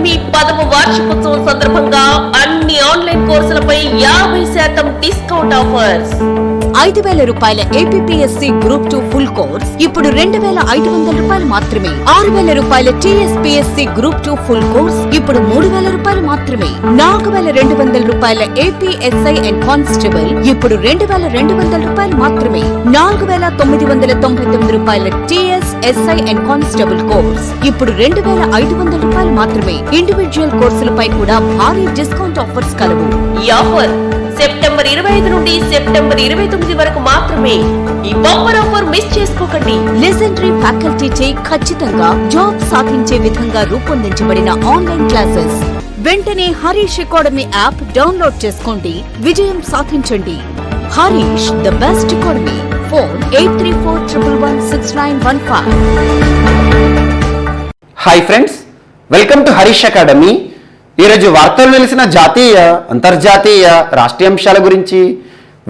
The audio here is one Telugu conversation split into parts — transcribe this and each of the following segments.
అకాడమీ 10వ వార్షికోత్సవం సందర్భంగా అన్ని ఆన్లైన్ కోర్సులపై 50% డిస్కౌంట్ ఆఫర్స్. 5,000 రూపాయల ఏపీఎస్సీ గ్రూప్ 2 ఫుల్ కోర్స్ ఇప్పుడు 2,500 రూపాయలు మాత్రమే. 6,000 రూపాయల టీఎస్పీఎస్సీ గ్రూప్ 2 ఫుల్ కోర్స్ ఇప్పుడు 3,000 రూపాయలు మాత్రమే. 4,200 రూపాయల ఏపీఎస్ఐ అండ్ కానిస్టేబుల్ ఇప్పుడు 2,200 రూపాయలు మాత్రమే. 4,999 రూపాయల టీఎస్ఎస్ఐ అండ్ కానిస్టేబుల్ కోర్స్ ఇప్పుడు 2,500 రూపాయలు మాత్రమే. ఇండివిజువల్ కోర్సులపై కూడా భారీ డిస్కౌంట్ ఆఫర్స్ కలవు. ఈ ఆఫర్ సెప్టెంబర్ 25 నుండి సెప్టెంబర్ 29 వరకు మాత్రమే. ఈ బంపర్ ఆఫర్ మిస్ చేసుకోకండి. లెజెండరీ ఫ్యాకల్టీ చే ఖచ్చితంగా జాబ్ సాధించే విధంగా రూపొందించబడిన ఆన్లైన్ క్లాసెస్. వెంటనే హరీష్ అకాడమీ యాప్ డౌన్లోడ్ చేసుకోండి, విజయం సాధించండి. Harish the best academy. Phone 8341116915. Hi friends, welcome to Harish academy. ఈరోజు వార్తలు నిలిచిన జాతీయ, అంతర్జాతీయ, రాష్ట్రీయ అంశాల గురించి,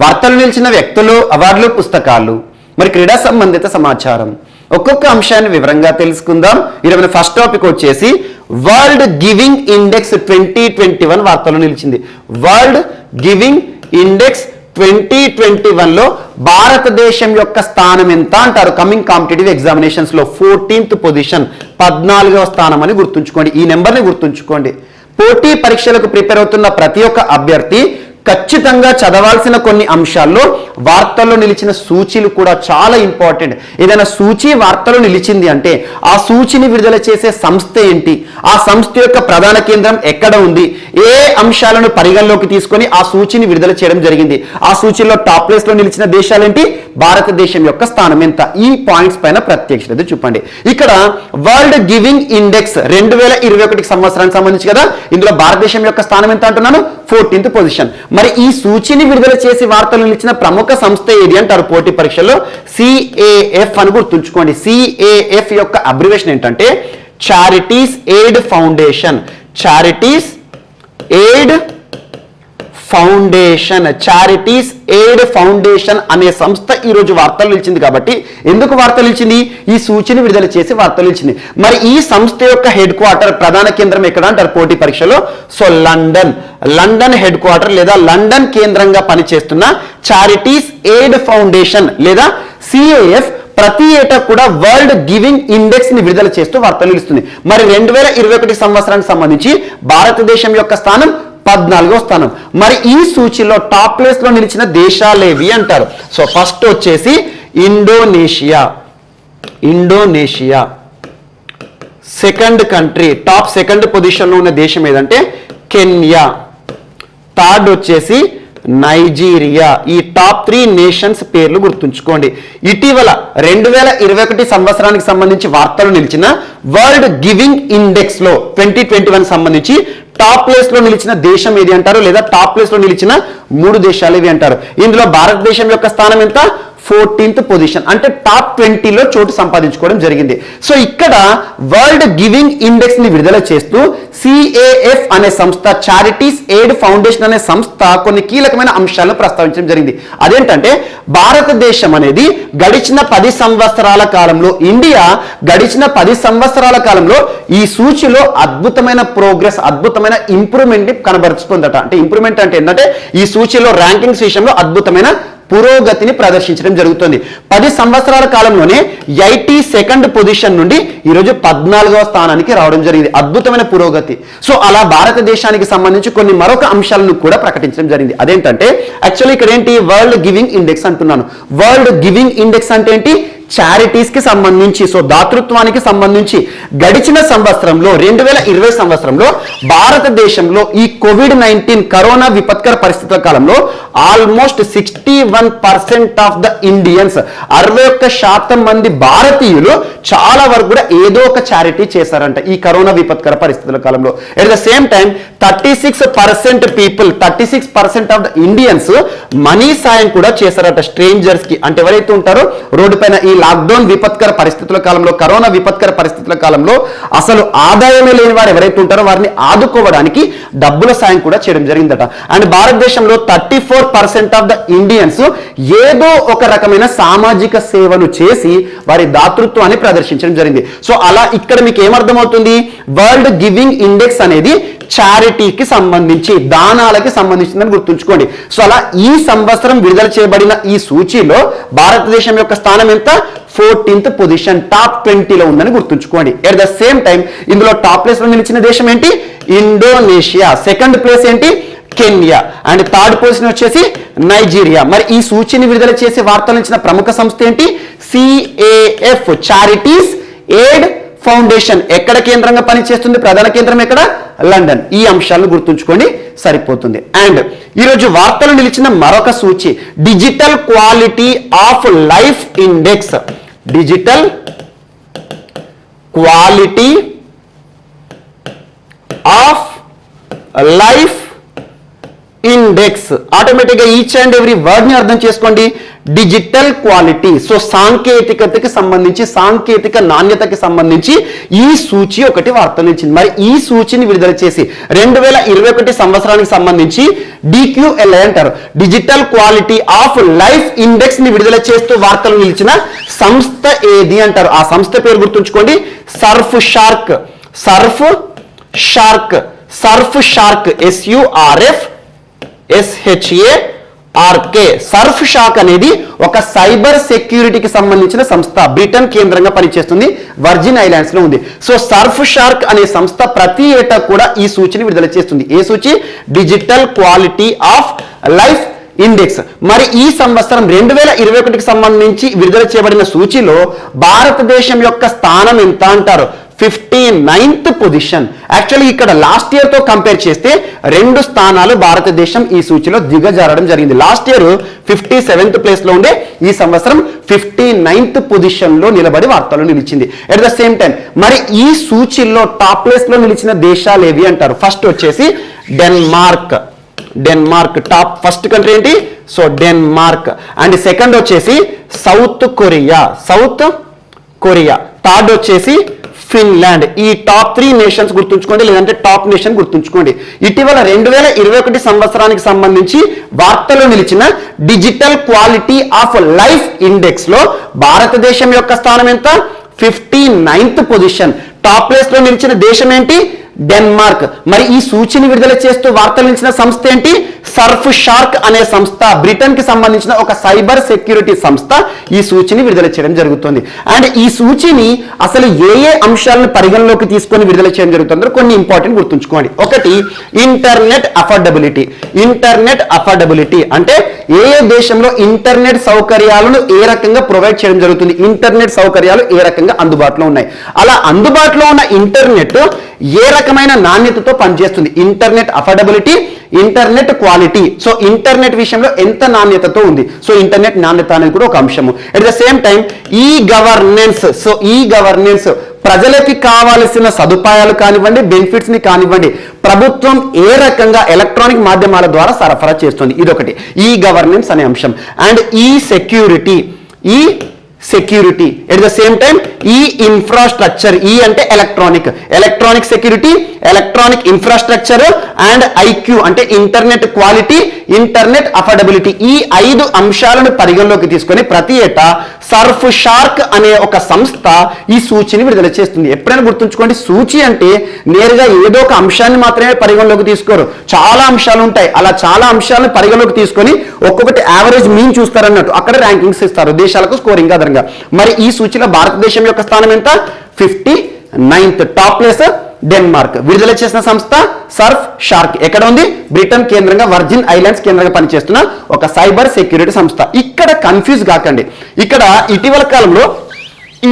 వార్తలు నిలిచిన వ్యక్తులు, అవార్డులు, పుస్తకాలు, మరి క్రీడా సంబంధిత సమాచారం, ఒక్కొక్క అంశాన్ని వివరంగా తెలుసుకుందాం. ఈరోజు ఫస్ట్ టాపిక్ వచ్చేసి వరల్డ్ గివింగ్ ఇండెక్స్ 2021 వార్తలు నిలిచింది. వరల్డ్ గివింగ్ ఇండెక్స్ 2021లో భారతదేశం యొక్క స్థానం ఎంత అంటారు? కమింగ్ కాంపిటేటివ్ ఎగ్జామినేషన్స్ లో 14th పొజిషన్, 14వ స్థానం అని గుర్తుంచుకోండి. ఈ నెంబర్ని గుర్తుంచుకోండి. పోటీ పరీక్షలకు ప్రిపేర్ అవుతున్న ప్రతి ఒక్క అభ్యర్థి ఖచ్చితంగా చదవాల్సిన కొన్ని అంశాల్లో వార్తల్లో నిలిచిన సూచీలు కూడా చాలా ఇంపార్టెంట్. ఏదైనా సూచీ వార్తలో నిలిచింది అంటే ఆ సూచీని విడుదల చేసే సంస్థ ఏంటి, ఆ సంస్థ యొక్క ప్రధాన కేంద్రం ఎక్కడ ఉంది, ఏ అంశాలను పరిగణలోకి తీసుకొని ఆ సూచీని విడుదల చేయడం జరిగింది, ఆ సూచీలో టాప్ ప్లేస్ లో నిలిచిన దేశాలేంటి, భారతదేశం యొక్క స్థానం ఎంత, ఈ పాయింట్స్ పైన ప్రత్యక్ష శ్రద్ధ చూపండి. ఇక్కడ వరల్డ్ గివింగ్ ఇండెక్స్ 2021 సంవత్సరానికి సంబంధించి కదా, ఇందులో భారతదేశం యొక్క స్థానం ఎంత అంటున్నాను? 14th position. మరి ఈ సూచీని విడుదల చేసి వార్తలు నిలిచిన ప్రముఖ సంస్థ ఏది అంటారు పోటీ పరీక్షల్లో? CAF అని గుర్తుంచుకోండి. CAF యొక్క అబ్రివేషన్ ఏంటంటే charities aid foundation. Charities aid foundation. Charities aid foundation అనే సంస్థ ఈ రోజు వార్తలు నిలిచింది. కాబట్టి ఎందుకు వార్తలు నిలిచింది? ఈ సూచీని విడుదల చేసి వార్తలు నిలిచింది. మరి ఈ సంస్థ యొక్క హెడ్ క్వార్టర్, ప్రధాన కేంద్రం ఎక్కడ అంటారు పోటీ పరీక్షలో? సో లండన్ హెడ్ క్వార్టర్ లేదా లండన్ కేంద్రంగా పనిచేస్తున్న చారిటీస్ ఎయిడ్ ఫౌండేషన్ లేదా CAF ప్రతి ఏటా కూడా వరల్డ్ గివింగ్ ఇండెక్స్ ని విడుదల చేస్తూ వార్తలు నిలుస్తుంది. మరి 2021 సంవత్సరానికి సంబంధించి భారతదేశం యొక్క స్థానం 14వ స్థానం. మరి ఈ సూచీలో టాప్ ప్లేస్ లో నిలిచిన దేశాలేవి అంటారు? సో ఫస్ట్ వచ్చేసి Indonesia. Second country, top second position లో ఉన్న దేశం ఏదంటే కెన్యా. థర్డ్ వచ్చేసి నైజీరియా. ఈ టాప్ 3 నేషన్స్ పేర్లు గుర్తుంచుకోండి. ఇటీవల 2021 సంవత్సరానికి సంబంధించి వార్తలు నిలిచిన వరల్డ్ గివింగ్ ఇండెక్స్ లో 2021 సంబంధించి టాప్ ప్లేస్ లో నిలిచిన దేశం ఏది అంటారు, లేదా టాప్ ప్లేస్ లో నిలిచిన 3 దేశాలు ఏవి అంటారు? ఇందులో భారతదేశం యొక్క స్థానం ఎంత? 14th పొజిషన్, అంటే టాప్ 20లో చోటు సంపాదించుకోవడం జరిగింది. సో ఇక్కడ వరల్డ్ గివింగ్ ఇండెక్స్ ని విడుదల చేస్తూ CAF అనే సంస్థ, చారిటీస్ ఎయిడ్ ఫౌండేషన్ అనే సంస్థ కొన్ని కీలకమైన అంశాలను ప్రస్తావించడం జరిగింది. అదేంటంటే భారతదేశం అనేది గడిచిన 10 సంవత్సరాల కాలంలో, ఇండియా గడిచిన 10 సంవత్సరాల కాలంలో ఈ సూచీలో అద్భుతమైన ప్రోగ్రెస్, అద్భుతమైన ఇంప్రూవ్మెంట్ ని కనబరుచుకుందట. అంటే ఇంప్రూవ్మెంట్ అంటే ఏంటంటే ఈ సూచీలో ర్యాంకింగ్స్ విషయంలో అద్భుతమైన పురోగతిని ప్రదర్శించడం జరుగుతుంది. 10 సంవత్సరాల కాలంలోనే 82nd పొజిషన్ నుండి ఈరోజు 14వ స్థానానికి రావడం జరిగింది. అద్భుతమైన పురోగతి. సో అలా భారతదేశానికి సంబంధించి కొన్ని మరొక అంశాలను కూడా ప్రకటించడం జరిగింది. అదేంటంటే యాక్చువల్లీ ఇక్కడ ఏంటి? వరల్డ్ గివింగ్ ఇండెక్స్ అంటున్నాను. వరల్డ్ గివింగ్ ఇండెక్స్ అంటే ఏంటి? చారిటీస్ కి సంబంధించి, సో దాతృత్వానికి సంబంధించి గడిచిన సంవత్సరంలో 2020 సంవత్సరంలో భారతదేశంలో ఈ COVID-19 కరోనా విపత్కర పరిస్థితుల కాలంలో ఆల్మోస్ట్ 61% ఆఫ్ ద ఇండియన్స్, 61% మంది భారతీయులు చాలా వరకు కూడా ఏదో ఒక చారిటీ చేశారంట ఈ కరోనా విపత్కర పరిస్థితుల కాలంలో. At the same time 36% people, 36% of the Indians money సాయం కూడా చేశారట స్ట్రేంజర్స్ కి. అంటే ఎవరైతే ఉంటారో రోడ్డు పైన ఈ లాక్డౌన్ విపత్కర పరిస్థితుల కాలంలో, కరోనా విపత్కర పరిస్థితుల కాలంలో అసలు ఆదాయమే లేని వారు ఎవరైతే ఉంటారో వారిని ఆదుకోవడానికి డబ్బుల సాయం కూడా చేయడం జరిగిందట. అండ్ భారతదేశంలో 34% ఆఫ్ ద ఇండియన్స్ ఏదో ఒక రకమైన సామాజిక సేవను చేసి వారి దాతృత్వాన్ని ప్రదర్శించారు. ప్రదర్శించడం జరిగింది. సో అలా ఇక్కడ మీకు ఏమర్థమవుతుంది, వరల్డ్ గివింగ్ ఇండెక్స్ అనేది చారిటీకి సంబంధించి, దానాలకి సంబంధించిందని గుర్తుంచుకోండి. సో అలా ఈ సంవత్సరం విడుదల చేయబడిన ఈ సూచీలో భారతదేశం యొక్క స్థానం ఎంత, 14th పొజిషన్, టాప్ 20లో ఉందని గుర్తుంచుకోండి. ఎట్ ద సేమ్ టైం ఇందులో టాప్ ప్లేస్ లో నిలిచిన దేశం ఏంటి, ఇండోనేషియా. సెకండ్ ప్లేస్ ఏంటి, కెన్యా. అండ్ థర్డ్ పొజిషన్ వచ్చేసి నైజీరియా. మరి ఈ సూచీని విడుదల చేసే వార్తలు ఇచ్చిన ప్రముఖ సంస్థ ఏంటి, CAF, చారిటీస్ ఎయిడ్ ఫౌండేషన్. ఎక్కడ కేంద్రంగా పనిచేస్తుంది, ప్రధాన కేంద్రం ఎక్కడ, లండన్. ఈ అంశాలను గుర్తుంచుకోండి సరిపోతుంది. అండ్ ఈరోజు వార్తలు నిలిచిన మరొక సూచి digital quality of life index. Digital quality of life index. Automatic గా ఈచ్ అండ్ ఎవ్రీ వర్డ్ ని అర్థం చేసుకోండి. డిజిటల్ క్వాలిటీ, సో సాంకేతికతకి సంబంధించి, సాంకేతిక నాణ్యతకి సంబంధించి ఈ సూచి ఒకటి వార్తలు ఇచ్చింది. మరి ఈ సూచిని విడుదల చేసి 2021 సంవత్సరానికి సంబంధించి DQLI అంటారు, digital quality of life index ని విడుదల చేస్తూ వార్తలు నిలిచిన సంస్థ ఏది అంటారు. ఆ సంస్థ పేరు గుర్తుంచుకోండి, Surf shark. Surf shark, Surf shark, SURF Surf shark అనేది ఒక సైబర్ సెక్యూరిటీకి సంబంధించిన సంస్థ, బ్రిటన్ కేంద్రంగా పనిచేస్తుంది, వర్జిన్ ఐలాండ్స్ లో ఉంది. సో సర్ఫ్ షార్క్ అనే సంస్థ ప్రతి ఏటా కూడా ఈ సూచిని విడుదల చేస్తుంది. ఏ సూచి, digital quality of life index. మరి ఈ సంవత్సరం 2021కి సంబంధించి విడుదల చేయబడిన సూచిలో భారతదేశం యొక్క స్థానం ఎంత అంటారు, 59th పొజిషన్. యాక్చువల్లీ ఇక్కడ లాస్ట్ ఇయర్ తో కంపేర్ చేస్తే 2 స్థానాలు భారతదేశం ఈ సూచిలో దిగజారడం జరిగింది. లాస్ట్ ఇయర్ 57th ప్లేస్ లో ఉండే, ఈ సంవత్సరం 59th పొజిషన్ లో నిలబడి వార్తలు నిలిచింది. ఎట్ ద సేమ్ టైం మరి ఈ సూచిలో టాప్ ప్లేస్ లో నిలిచిన దేశాలు ఏవి అంటారు. ఫస్ట్ వచ్చేసి Denmark. Denmark top, first country ఏంటి, సో డెన్మార్క్. అండ్ సెకండ్ వచ్చేసి south Korea, south Korea. Third వచ్చేసి ఫిన్లాండ్. ఈ టాప్ 3 నేషన్స్ గుర్తుంచుకోండి, లేదంటే టాప్ నేషన్ గుర్తుంచుకోండి. ఇటీవల 2021 సంవత్సరానికి సంబంధించి వార్తలో నిలిచిన digital quality of life index లో భారతదేశం యొక్క స్థానం ఎంత, 59th పొజిషన్. టాప్ ప్లేస్ లో నిలిచిన దేశం ఏంటి, డెన్మార్క్. మరి ఈ సూచిని విడుదల చేస్తూ వార్తలు నిలిచిన సంస్థ ఏంటి, సర్ఫ్ షార్క్ అనే సంస్థ, బ్రిటన్ కి సంబంధించిన ఒక సైబర్ సెక్యూరిటీ సంస్థ ఈ సూచిని విడుదల చేయడం జరుగుతుంది. అండ్ ఈ సూచిని అసలు ఏ అంశాలను పరిగణలోకి తీసుకొని విడుదల చేయడం జరుగుతుందో కొన్ని ఇంపార్టెంట్ గుర్తుంచుకోండి. ఒకటి, ఇంటర్నెట్ అఫోర్డబిలిటీ. ఇంటర్నెట్ అఫోర్డబిలిటీ అంటే ఏ దేశంలో ఇంటర్నెట్ సౌకర్యాలను ఏ రకంగా ప్రొవైడ్ చేయడం జరుగుతుంది, ఇంటర్నెట్ సౌకర్యాలు ఏ రకంగా అందుబాటులో ఉన్నాయి. అలా అందుబాటులో ఉన్న ఇంటర్నెట్ ఏ రకమైన నాణ్యతతో పనిచేస్తుంది, internet affordability, internet quality. So internet విషయంలో ఎంత నాణ్యతతో ఉంది, సో ఇంటర్నెట్ నాణ్యత అనేది కూడా ఒక అంశము. At the same time e governance. So e governance ప్రజలకి కావాల్సిన సదుపాయాలు కానివ్వండి, బెనిఫిట్స్ ని కానివ్వండి, ప్రభుత్వం ఏ రకంగా ఎలక్ట్రానిక్ మాధ్యమాల ద్వారా సరఫరా చేస్తుంది, ఇదొకటి ఈ గవర్నెన్స్ అనే అంశం. అండ్ ఈ సెక్యూరిటీ, ఈ security. At the same time ఈ ఇన్ఫ్రాస్ట్రక్చర్, ఈ అంటే electronic, electronic security, electronic infrastructure. And IQ అంటే ఇంటర్నెట్ క్వాలిటీ, ఇంటర్నెట్ అఫోర్డబిలిటీ. ఈ 5 అంశాలను పరిగణలోకి తీసుకొని ప్రతి ఏటా సర్ఫ్ షార్క్ అనే ఒక సంస్థ ఈ సూచిని విడుదల చేస్తుంది. ఎప్పుడైనా గుర్తుంచుకోండి, సూచి అంటే నేరుగా ఏదో ఒక అంశాన్ని మాత్రమే పరిగణలోకి తీసుకోరు, చాలా అంశాలు ఉంటాయి. అలా చాలా అంశాలను పరిగణలోకి తీసుకొని ఒక్కొక్కటి యావరేజ్ మీన్ చూస్తారన్నట్టు, అక్కడ ర్యాంకింగ్స్ ఇస్తారు దేశాలకు స్కోరింగ్ ఆధారంగా. మరి ఈ సూచిలో భారతదేశం యొక్క స్థానం ఎంత, 59th. Top place Denmark. విడుదల చేసిన సంస్థ సర్ఫ్ షార్క్. ఎక్కడ ఉంది, బ్రిటన్ కేంద్రంగా, వర్జిన్ ఐలాండ్స్ కేంద్రంగా పనిచేస్తున్న ఒక సైబర్ సెక్యూరిటీ సంస్థ. ఇక్కడ కన్ఫ్యూజ్ కాకండి, ఇక్కడ ఇటీవల కాలంలో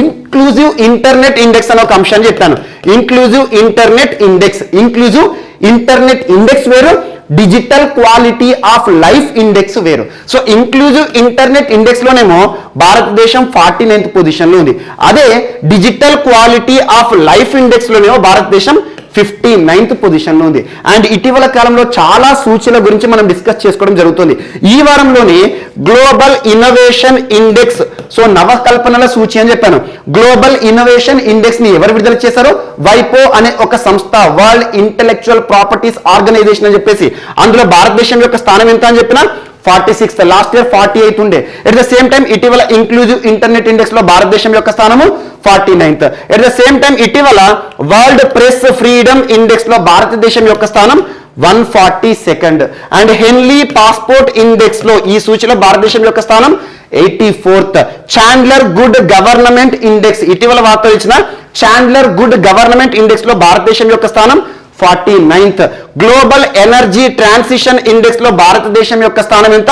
ఇంక్లూజివ్ ఇంటర్నెట్ ఇండెక్స్ అనే ఒక అంశాన్ని చెప్పాను. Inclusive internet index, inclusive internet index వేరు, digital quality of life index వేరు. సో ఇంక్లూజివ్ ఇంటర్నెట్ ఇండెక్స్ లోనేమో భారతదేశం 49th పొజిషన్ లో ఉంది. అదే digital quality of life index లోనేమో భారతదేశం 59th పొజిషన్ లో ఉంది. అండ్ ఇటీవల కాలంలో చాలా సూచీల గురించి మనం డిస్కస్ చేసుకోవడం జరుగుతుంది. ఈ వారంలోనే గ్లోబల్ ఇన్నోవేషన్ ఇండెక్స్, సో నవకల్పనల సూచి అని చెప్పాను. గ్లోబల్ ఇన్నోవేషన్ ఇండెక్స్ ని ఎవరు విడుదల చేశారు, వైపో అనే ఒక సంస్థ, వరల్డ్ ఇంటెలెక్చువల్ ప్రాపర్టీస్ ఆర్గనైజేషన్ అని చెప్పేసి. అందులో భారతదేశం యొక్క స్థానం ఎంత అని చెప్పిన 46th, లాస్ట్ ఇయర్ 48 ఉండే. ఎట్ ద సేమ్ టైం ఇటీవల ఇంక్లూజివ్ ఇంటర్నెట్ ఇండెక్స్ లో భారతదేశం యొక్క స్థానము 49th. At the same time ఇటీవల వరల్డ్ ప్రెస్ ఫ్రీడమ్ ఇండెక్స్ లో భారతదేశం యొక్క స్థానం 142nd. అండ్ హెన్లీ పాస్పోర్ట్ ఇండెక్స్ లో ఈ సూచిలో భారతదేశం యొక్క స్థానం 84th. Chandler good government index ఇటీవల వార్తలు ఇచ్చిన చాండ్లర్ గుడ్ గవర్నమెంట్ ఇండెక్స్ లో భారతదేశం యొక్క స్థానం 49th. Global energy transition index లో భారతదేశం యొక్క స్థానం ఎంత?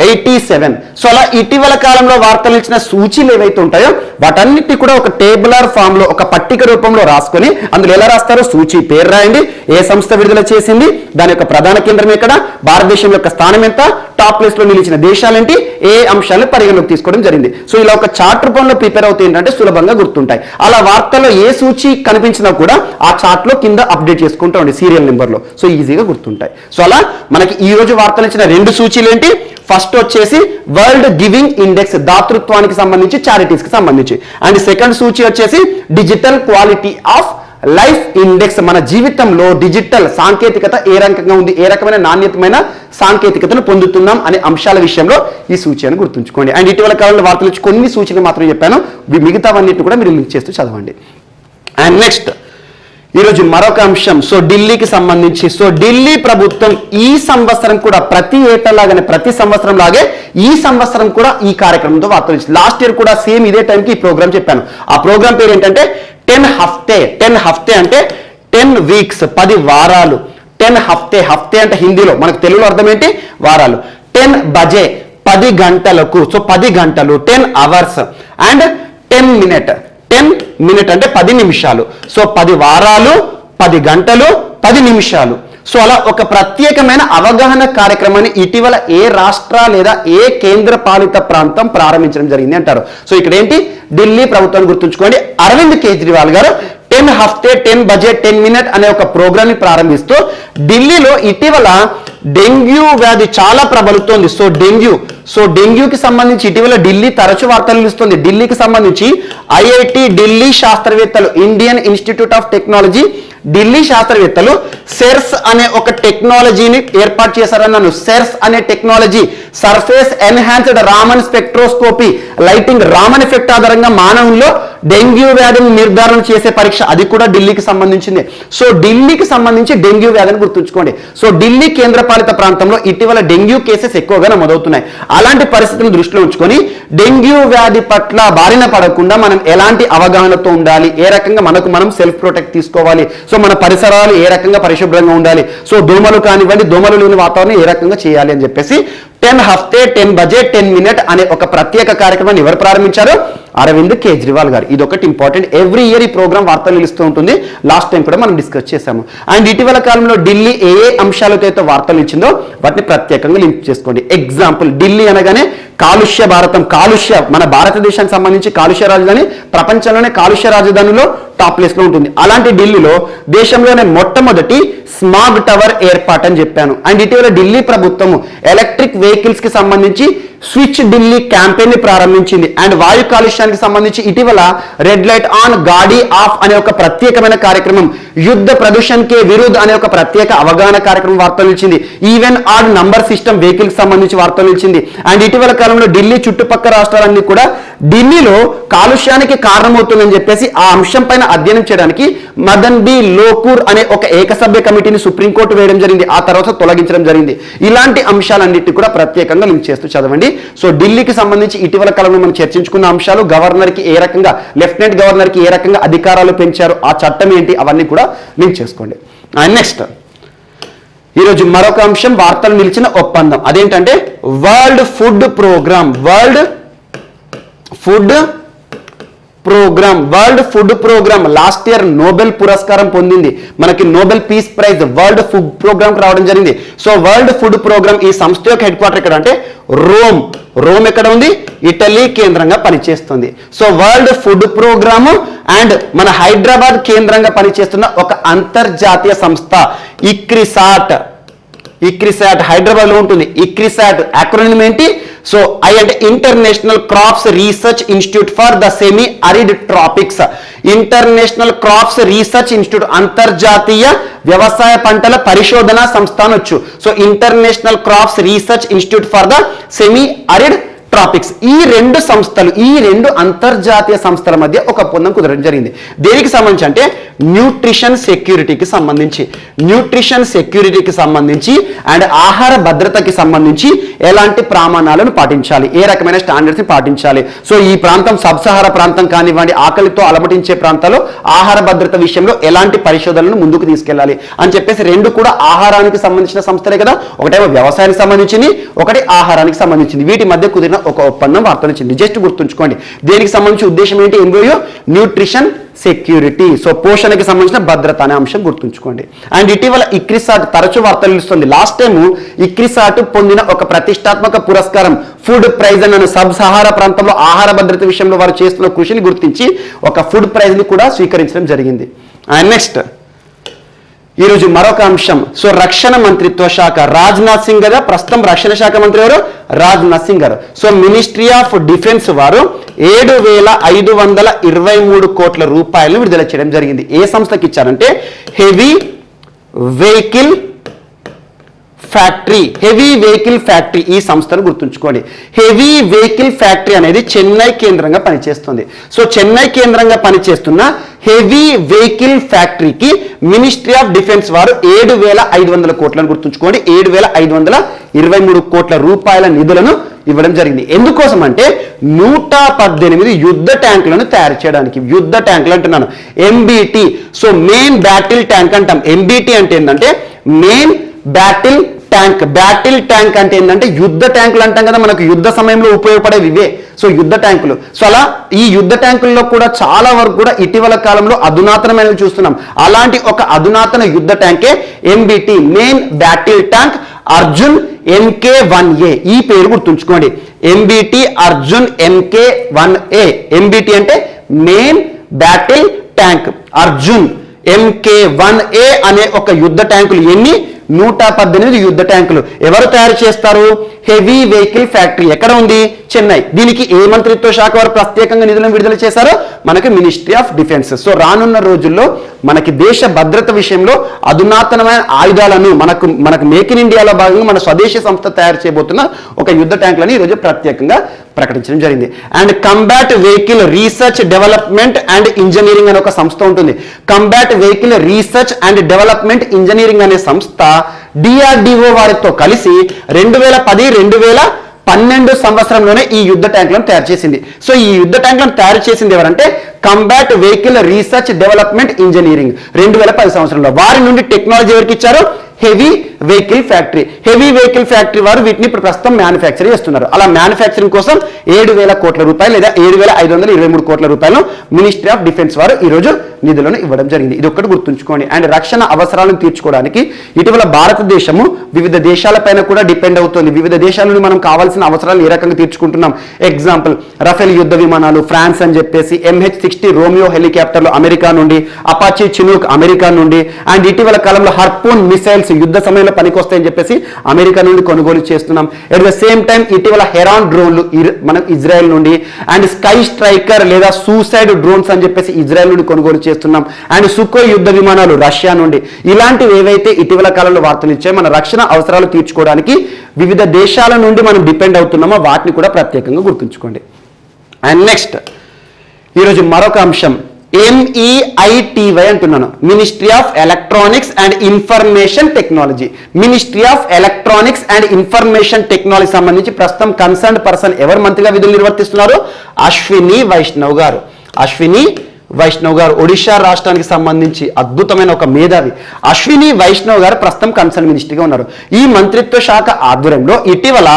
87. సో అలా ఇటీవల కాలంలో వార్తలు ఇచ్చిన సూచీలు ఏవైతే ఉంటాయో వాటన్నిటి కూడా ఒక టేబులర్ ఫామ్ లో ఒక పట్టిక రూపంలో రాసుకొని అందులో ఎలా రాస్తారు? సూచీ పేరు రాయండి, ఏ సంస్థ విడుదల చేసింది, దాని యొక్క ప్రధాన కేంద్రం ఎక్కడ, భారతదేశం యొక్క స్థానం ఎంత, టాప్ ప్లేస్ లో నిలిచిన దేశాలేంటి, ఏ అంశాలను పరిగణలోకి తీసుకోవడం జరిగింది. సో ఇలా ఒక చార్ట్ రూపంలో ప్రిపేర్ అవుతే ఏంటంటే సులభంగా గుర్తుంటాయి. అలా వార్తల్లో ఏ సూచి కనిపించినా కూడా ఆ చార్ట్ లో కింద అప్డేట్ చేసుకుంటూ ఉండి సీరియల్ నెంబర్ లో, సో ఈజీగా గుర్తుంటాయి. సో అలా మనకి ఈ రోజు వార్తలు ఇచ్చిన 2 సూచీలు ఏంటి? ఫస్ట్ వచ్చేసి వరల్డ్ గివింగ్ ఇండెక్స్, దాతృత్వానికి సంబంధించి, చారిటీస్ కి సంబంధించి. అండ్ సెకండ్ సూచి వచ్చేసి digital quality of life index, మన జీవితంలో డిజిటల్ సాంకేతికత ఏ రకంగా ఉంది, ఏ రకమైన నాణ్యతమైన సాంకేతికతను పొందుతున్నాం అనే అంశాల విషయంలో ఈ సూచి అని గుర్తుంచుకోండి. అండ్ ఇటీవల కాలంలో వార్తలు వచ్చి కొన్ని సూచనలు మాత్రం చెప్పాను, మిగతావన్నిటిని కూడా మీరు లింక్ చేస్తూ చదవండి. అండ్ నెక్స్ట్ ఈరోజు మరొక అంశం, సో ఢిల్లీకి సంబంధించి. సో ఢిల్లీ ప్రభుత్వం ఈ సంవత్సరం కూడా ప్రతి ఏటలాగానే ప్రతి సంవత్సరం లాగే ఈ సంవత్సరం కూడా ఈ కార్యక్రమంతో వార్తలు ఇచ్చింది. లాస్ట్ ఇయర్ కూడా సేమ్ ఇదే టైంకి ఈ ప్రోగ్రామ్ చెప్పాను. ఆ ప్రోగ్రామ్ పేరు ఏంటంటే 10 హఫ్తే. 10 హఫ్తే అంటే 10 వీక్స్, 10 వారాలు. 10 హఫ్తే, హఫ్తే అంటే హిందీలో, మనకు తెలుగులో అర్థం ఏంటి? వారాలు. 10 బజే 10 గంటలకు, సో 10 గంటలు, 10 అవర్స్. అండ్ 10 మినిట్, 10 మినిట్ అంటే 10 నిమిషాలు. సో 10 వారాలు, 10 గంటలు, 10 నిమిషాలు. సో అలా ఒక ప్రత్యేకమైన అవగాహన కార్యక్రమాన్ని ఇటీవల ఏ రాష్ట్ర లేదా ఏ కేంద్ర పాలిత ప్రాంతం ప్రారంభించడం జరిగింది అంటారు. సో ఇక్కడ ఏంటి? ఢిల్లీ ప్రభుత్వాన్ని గుర్తుంచుకోండి. అరవింద్ కేజ్రీవాల్ గారు 10 హఫ్తే 10 బజెట్ 10 మినిట్ అనే ఒక ప్రోగ్రామ్ ని ప్రారంభిస్తూ ఢిల్లీలో ఇటీవల డెంగ్యూ వ్యాధి చాలా ప్రబలుతోంది. సో డెంగ్యూకి సంబంధించి ఇటీవల ఢిల్లీ తరచు వార్తలు ఇస్తుంది. ఢిల్లీకి సంబంధించి ఐఐటి ఢిల్లీ శాస్త్రవేత్తలు, Indian Institute of Technology Delhi శాస్త్రవేత్తలు సెర్స్ అనే ఒక టెక్నాలజీని ఏర్పాటు చేశారన్నాను. సెర్స్ అనే technology surface enhanced Raman spectroscopy, lighting Raman effect ఆధారంగా మానవుల్లో డెంగ్యూ వ్యాధిని నిర్ధారణ చేసే పరీక్ష, అది కూడా ఢిల్లీకి సంబంధించింది. సో ఢిల్లీకి సంబంధించి డెంగ్యూ వ్యాధిని గుర్తుంచుకోండి. సో ఢిల్లీ కేంద్రపాలిత ప్రాంతంలో ఇటీవల డెంగ్యూ కేసెస్ ఎక్కువగా నమోదవుతున్నాయి. అలాంటి పరిస్థితులను దృష్టిలో ఉంచుకొని డెంగ్యూ వ్యాధి పట్ల బారిన పడకుండా మనం ఎలాంటి అవగాహనతో ఉండాలి, ఏ రకంగా మనకు మనం సెల్ఫ్ ప్రొటెక్ట్ తీసుకోవాలి, సో మన పరిసరాలు ఏ రకంగా పరిశుభ్రంగా ఉండాలి, సో దోమలు కానివ్వండి, దోమలు లేని వాతావరణం ఏ రకంగా చేయాలి అని చెప్పేసి 10 హఫ్తే 10 బజెట్ 10 మినిట్ అనే ఒక ప్రత్యేక కార్యక్రమాన్ని ఎవరు ప్రారంభించారు? అరవింద్ కేజ్రీవాల్ గారు. ఇది ఒకటి ఇంపార్టెంట్. ఎవ్రీ ఇయర్ ఈ ప్రోగ్రామ్ వార్తలు నిలుస్తూ ఉంటుంది. లాస్ట్ టైం కూడా మనం డిస్కస్ చేశాము. అండ్ ఇటీవల కాలంలో ఢిల్లీ ఏ అంశాలతో అయితే వార్తలు ఇచ్చిందో వాటిని ప్రత్యేకంగా లింక్ చేసుకోండి. ఎగ్జాంపుల్, ఢిల్లీ అనగానే కాలుష్య భారతం, మన భారతదేశానికి సంబంధించి కాలుష్య రాజధాని, ప్రపంచంలోనే కాలుష్య రాజధానిలో టాప్ ప్లేస్ లో ఉంటుంది. అలాంటి ఢిల్లీలో దేశంలోనే మొట్టమొదటి స్మాగ్ టవర్ ఏర్పాటు అని చెప్పాను. అండ్ ఇటీవల ఢిల్లీ ప్రభుత్వము ఎలక్ట్రిక్ వెహికల్స్ కి సంబంధించి స్విచ్ ఢిల్లీ క్యాంపెయిన్ ని ప్రారంభించింది. అండ్ వాయు కాలుష్యానికి సంబంధించి ఇటీవల రెడ్ లైట్ ఆన్ గాడీ ఆఫ్ అనే ఒక ప్రత్యేకమైన కార్యక్రమం, యుద్ధ ప్రదూషణ్ కే విరుద్ధ్ అనే ఒక ప్రత్యేక అవగాహన కార్యక్రమం వార్తలు ఇచ్చింది. Even odd number system vehicle కి సంబంధించి వార్తలు ఇచ్చింది. అండ్ ఇటీవల కాలంలో ఢిల్లీ చుట్టుపక్కల రాష్ట్రాలన్నీ కూడా ఢిల్లీలో కాలుష్యానికి కారణమవుతుందని చెప్పేసి ఆ అంశం పైన అధ్యయనం చేయడానికి మదన్ బి లోకూర్ అనే ఒక ఏకసభ్య కమిటీని సుప్రీంకోర్టు వేయడం జరిగింది. ఆ తర్వాత తొలగించడం జరిగింది. ఇలాంటి అంశాలన్నిటి కూడా ప్రత్యేకంగా లింక్ చేస్తూ చదవండి. సో ఢిల్లీకి సంబంధించి ఇటీవల కాలంలో మనం చర్చించుకున్న అంశాలు, గవర్నర్ కి ఏ రకంగా, లెఫ్టినెంట్ గవర్నర్ కి ఏ రకంగా అధికారాలు పెంచారు, ఆ చట్టం ఏంటి, అవన్నీ కూడా లింక్ చేసుకోండి. అండ్ నెక్స్ట్ ఈరోజు మరొక అంశం, వార్తలు నిలిచిన ఒప్పందం. అదేంటంటే World Food Programme. World Food Programme last year Nobel పురస్కారం పొందింది. మనకి Nobel Peace Prize World Food Programme కి రావడం జరిగింది. సో వరల్డ్ ఫుడ్ ప్రోగ్రామ్ ఈ సంస్థ యొక్క హెడ్ క్వార్టర్ ఎక్కడ అంటే రోమ్ ఎక్కడ ఉంది? ఇటలీ కేంద్రంగా పనిచేస్తుంది. So World Food Programme and మన హైదరాబాద్ కేంద్రంగా పనిచేస్తున్న ఒక అంతర్జాతీయ సంస్థ ఇక్రిసాట్ హైదరాబాద్ లో ఉంటుంది. ఇక్రిసాట్ యాక్రోనిమ్ ఏంటి? సో ఐ అంటే international crops research institute for the semi arid tropics. International crops research institute, అంతర్జాతీయ వ్యవసాయ పంటల పరిశోధన సంస్థ అనొచ్చు. So international crops research institute for the semi arid tropics. ఈ రెండు సంస్థలు, ఈ రెండు అంతర్జాతీయ సంస్థల మధ్య ఒక ఒప్పందం కుదరడం జరిగింది. దేనికి సంబంధించి అంటే న్యూట్రిషన్ సెక్యూరిటీకి సంబంధించి, న్యూట్రిషన్ సెక్యూరిటీకి సంబంధించి అండ్ ఆహార భద్రతకి సంబంధించి ఎలాంటి ప్రమాణాలను పాటించాలి, ఏ రకమైన స్టాండర్డ్స్ని పాటించాలి. సో ఈ ప్రాంతం సబ్ సహారా ప్రాంతం కానివ్వండి, ఆకలితో అలమటించే ప్రాంతాల్లో ఆహార భద్రత విషయంలో ఎలాంటి పరిశోధనలను ముందుకు తీసుకెళ్లాలి అని చెప్పేసి రెండు కూడా ఆహారానికి సంబంధించిన సంస్థలే కదా. ఒకటేమో వ్యవసాయానికి సంబంధించింది, ఒకటి ఆహారానికి సంబంధించింది. వీటి మధ్య కుదిరిన ఒక ఒప్పందం వార్తలు వచ్చింది. జస్ట్ గుర్తుంచుకోండి దేనికి సంబంధించి ఉద్దేశం ఏంటి, ఎంబ్రోయో న్యూట్రిషన్ సెక్యూరిటీ. సో పోషణకి సంబంధించిన భద్రత అనే అంశం గుర్తుంచుకోండి. అండ్ ఇటీవల ఇక్రిసాట్ తరచూ వార్తలు ఇస్తుంది. లాస్ట్ టైం ఇక్రిసాట్ పొందిన ఒక ప్రతిష్టాత్మక పురస్కారం ఫుడ్ ప్రైజ్ అన్న సబ్ సహారా ప్రాంతంలో ఆహార భద్రత విషయంలో వారు చేస్తున్న కృషిని గుర్తించి ఒక ఫుడ్ ప్రైజ్ ని కూడా స్వీకరించడం జరిగింది. అండ్ నెక్స్ట్ ఈరోజు మరొక అంశం. సో రక్షణ మంత్రిత్వ శాఖ, రాజ్నాథ్ సింగ్ గారు ప్రస్తుతం రక్షణ శాఖ మంత్రి ఎవరు, రాజ్నాథ్ సింగ్ గారు. సో మినిస్ట్రీ ఆఫ్ డిఫెన్స్ వారు 7,523 కోట్ల రూపాయలను విడుదల చేయడం జరిగింది. ఏ సంస్థకి ఇచ్చారంటే heavy vehicle factory, heavy vehicle factory ఈ సంస్థను గుర్తుంచుకోండి. హెవీ వెహికల్ ఫ్యాక్టరీ అనేది చెన్నై కేంద్రంగా పనిచేస్తుంది. సో చెన్నై కేంద్రంగా పనిచేస్తున్న హెవీ వెహికల్ ఫ్యాక్టరీకి మినిస్ట్రీ ఆఫ్ డిఫెన్స్ వారు 7,500 కోట్లను గుర్తుంచుకోండి, 7,523 కోట్ల రూపాయల నిధులను ఇవ్వడం జరిగింది. ఎందుకోసం అంటే 118 యుద్ధ ట్యాంకులను తయారు చేయడానికి. యుద్ధ ట్యాంకులు అంటున్నాను, MBT. So main battle tank అంటాం. ఎంబీటీ అంటే ఏంటంటే main battle tank. Battle tank అంటే ఏంటంటే యుద్ధ ట్యాంకులు అంటాం కదా, మనకు యుద్ధ సమయంలో ఉపయోగపడేవి ఇవే. సో యుద్ధ ట్యాంకులు. సో అలా ఈ యుద్ధ ట్యాంకుల్లో కూడా చాలా వరకు కూడా ఇటీవల కాలంలో అధునాతనమైనవి చూస్తున్నాం. అలాంటి ఒక అధునాతన యుద్ధ ట్యాంకే MBT, main battle tank Arjun MK1A. ఈ పేరు గుర్తుంచుకోండి, ఎంబీటీ అర్జున్ MK1A. ఎంబీటీ అంటే main battle tank Arjun MK1A అనే ఒక యుద్ధ ట్యాంకులు. ఎన్ని? 118 యుద్ధ ట్యాంకులు. ఎవరు తయారు చేస్తారు? Heavy vehicle factory. ఎక్కడ ఉంది? చెన్నై. దీనికి ఏ మంత్రిత్వ శాఖ వారు ప్రత్యేకంగా నిధులను విడుదల చేశారో? మనకి మినిస్ట్రీ ఆఫ్ డిఫెన్స్. సో రానున్న రోజుల్లో మనకి దేశ భద్రత విషయంలో అధునాతనమైన ఆయుధాలను మనకు మేక్ ఇన్ ఇండియాలో భాగంగా మన స్వదేశీ సంస్థ తయారు చేయబోతున్న ఒక యుద్ధ ట్యాంకులని ఈరోజు ప్రత్యేకంగా ప్రకటించడం జరిగింది. And combat vehicle research development and engineering అనే ఒక సంస్థ ఉంటుంది. Combat vehicle research and development engineering అనే సంస్థ DRDO వారితో కలిసి 2010-2012 సంవత్సరంలోనే ఈ యుద్ధ ట్యాంకులను తయారు చేసింది. సో ఈ యుద్ధ ట్యాంకులను తయారు చేసింది ఎవరంటే combat vehicle research development engineering 2010 సంవత్సరంలో. వారి నుండి టెక్నాలజీ ఎవరికి ఇచ్చారు? Heavy vehicle factory. Heavy vehicle factory వారు వీటిని ఇప్పుడు ప్రస్తుతం మ్యానుఫ్యాక్చర్ చేస్తున్నారు. అలా మ్యానుఫ్యాక్చరింగ్ కోసం 7,000 కోట్ల రూపాయలు లేదా 7,523 కోట్ల రూపాయలను మినిస్ట్రీ ఆఫ్ డిఫెన్స్ వారు ఈరోజు నిధులను ఇవ్వడం జరిగింది. ఇది ఒక్కటి గుర్తుంచుకోండి. అండ్ రక్షణ అవసరాలను తీర్చుకోవడానికి ఇటీవల భారతదేశము వివిధ దేశాలపైన కూడా డిపెండ్ అవుతుంది. వివిధ దేశాల నుండి మనం కావాల్సిన అవసరాలు ఏ రకంగా తీర్చుకుంటున్నాం? ఎగ్జాంపుల్ రఫేల్ యుద్ధ విమానాలు ఫ్రాన్స్ అని చెప్పేసి, MH-60 రోమియో హెలికాప్టర్లు అమెరికా నుండి, అపాచీ చినూక్ అమెరికా నుండి, అండ్ ఇటీవల కాలంలో హర్పూన్ మిసైల్స్ యుద్ధ సమయంలో పనికొస్తాయని చెప్పేసి అమెరికా నుండి కొనుగోలు చేస్తున్నాం. ఎట్ ద సేమ్ టైం ఇటీవల హెరాన్ డ్రోన్లు మనం ఇజ్రాయెల్ నుండి, అండ్ స్కై స్ట్రైకర్ లేదా సూసైడ్ డ్రోన్స్ అని చెప్పేసి ఇజ్రాయెల్ నుండి కొనుగోలు చేస్తున్నాం. అండ్ సుకోయ్ యుద్ధ విమానాలు రష్యా నుండి. ఇలాంటివి ఏవైతే ఇటీవల కాలంలో వార్తలు ఇచ్చాయో మన రక్షణ అవసరాలు తీర్చుకోవడానికి వివిధ దేశాల నుండి మనం డిపెండ్ అవుతున్నామో వాటిని కూడా ప్రత్యేకంగా గుర్తుంచుకోండి. అండ్ నెక్స్ట్ ఈరోజు మరొక అంశం MEITY అంటున్నాను, ministry of electronics and information technology. Ministry of electronics and information technology సంబంధించి ప్రస్తుతం కన్సర్న్డ్ పర్సన్ ఎవరు మంత్రిగా విధులు నిర్వర్తిస్తున్నారు? అశ్విని వైష్ణవ్ గారు. అశ్విని వైష్ణవ్ గారు ఒడిశా రాష్ట్రానికి సంబంధించి అద్భుతమైన ఒక మేధావి. అశ్విని వైష్ణవ్ గారు ప్రస్తుతం కన్సర్న్ మినిస్టర్గా ఉన్నారు. ఈ మంత్రిత్వ శాఖ ఆధ్వర్యంలో ఇటీవల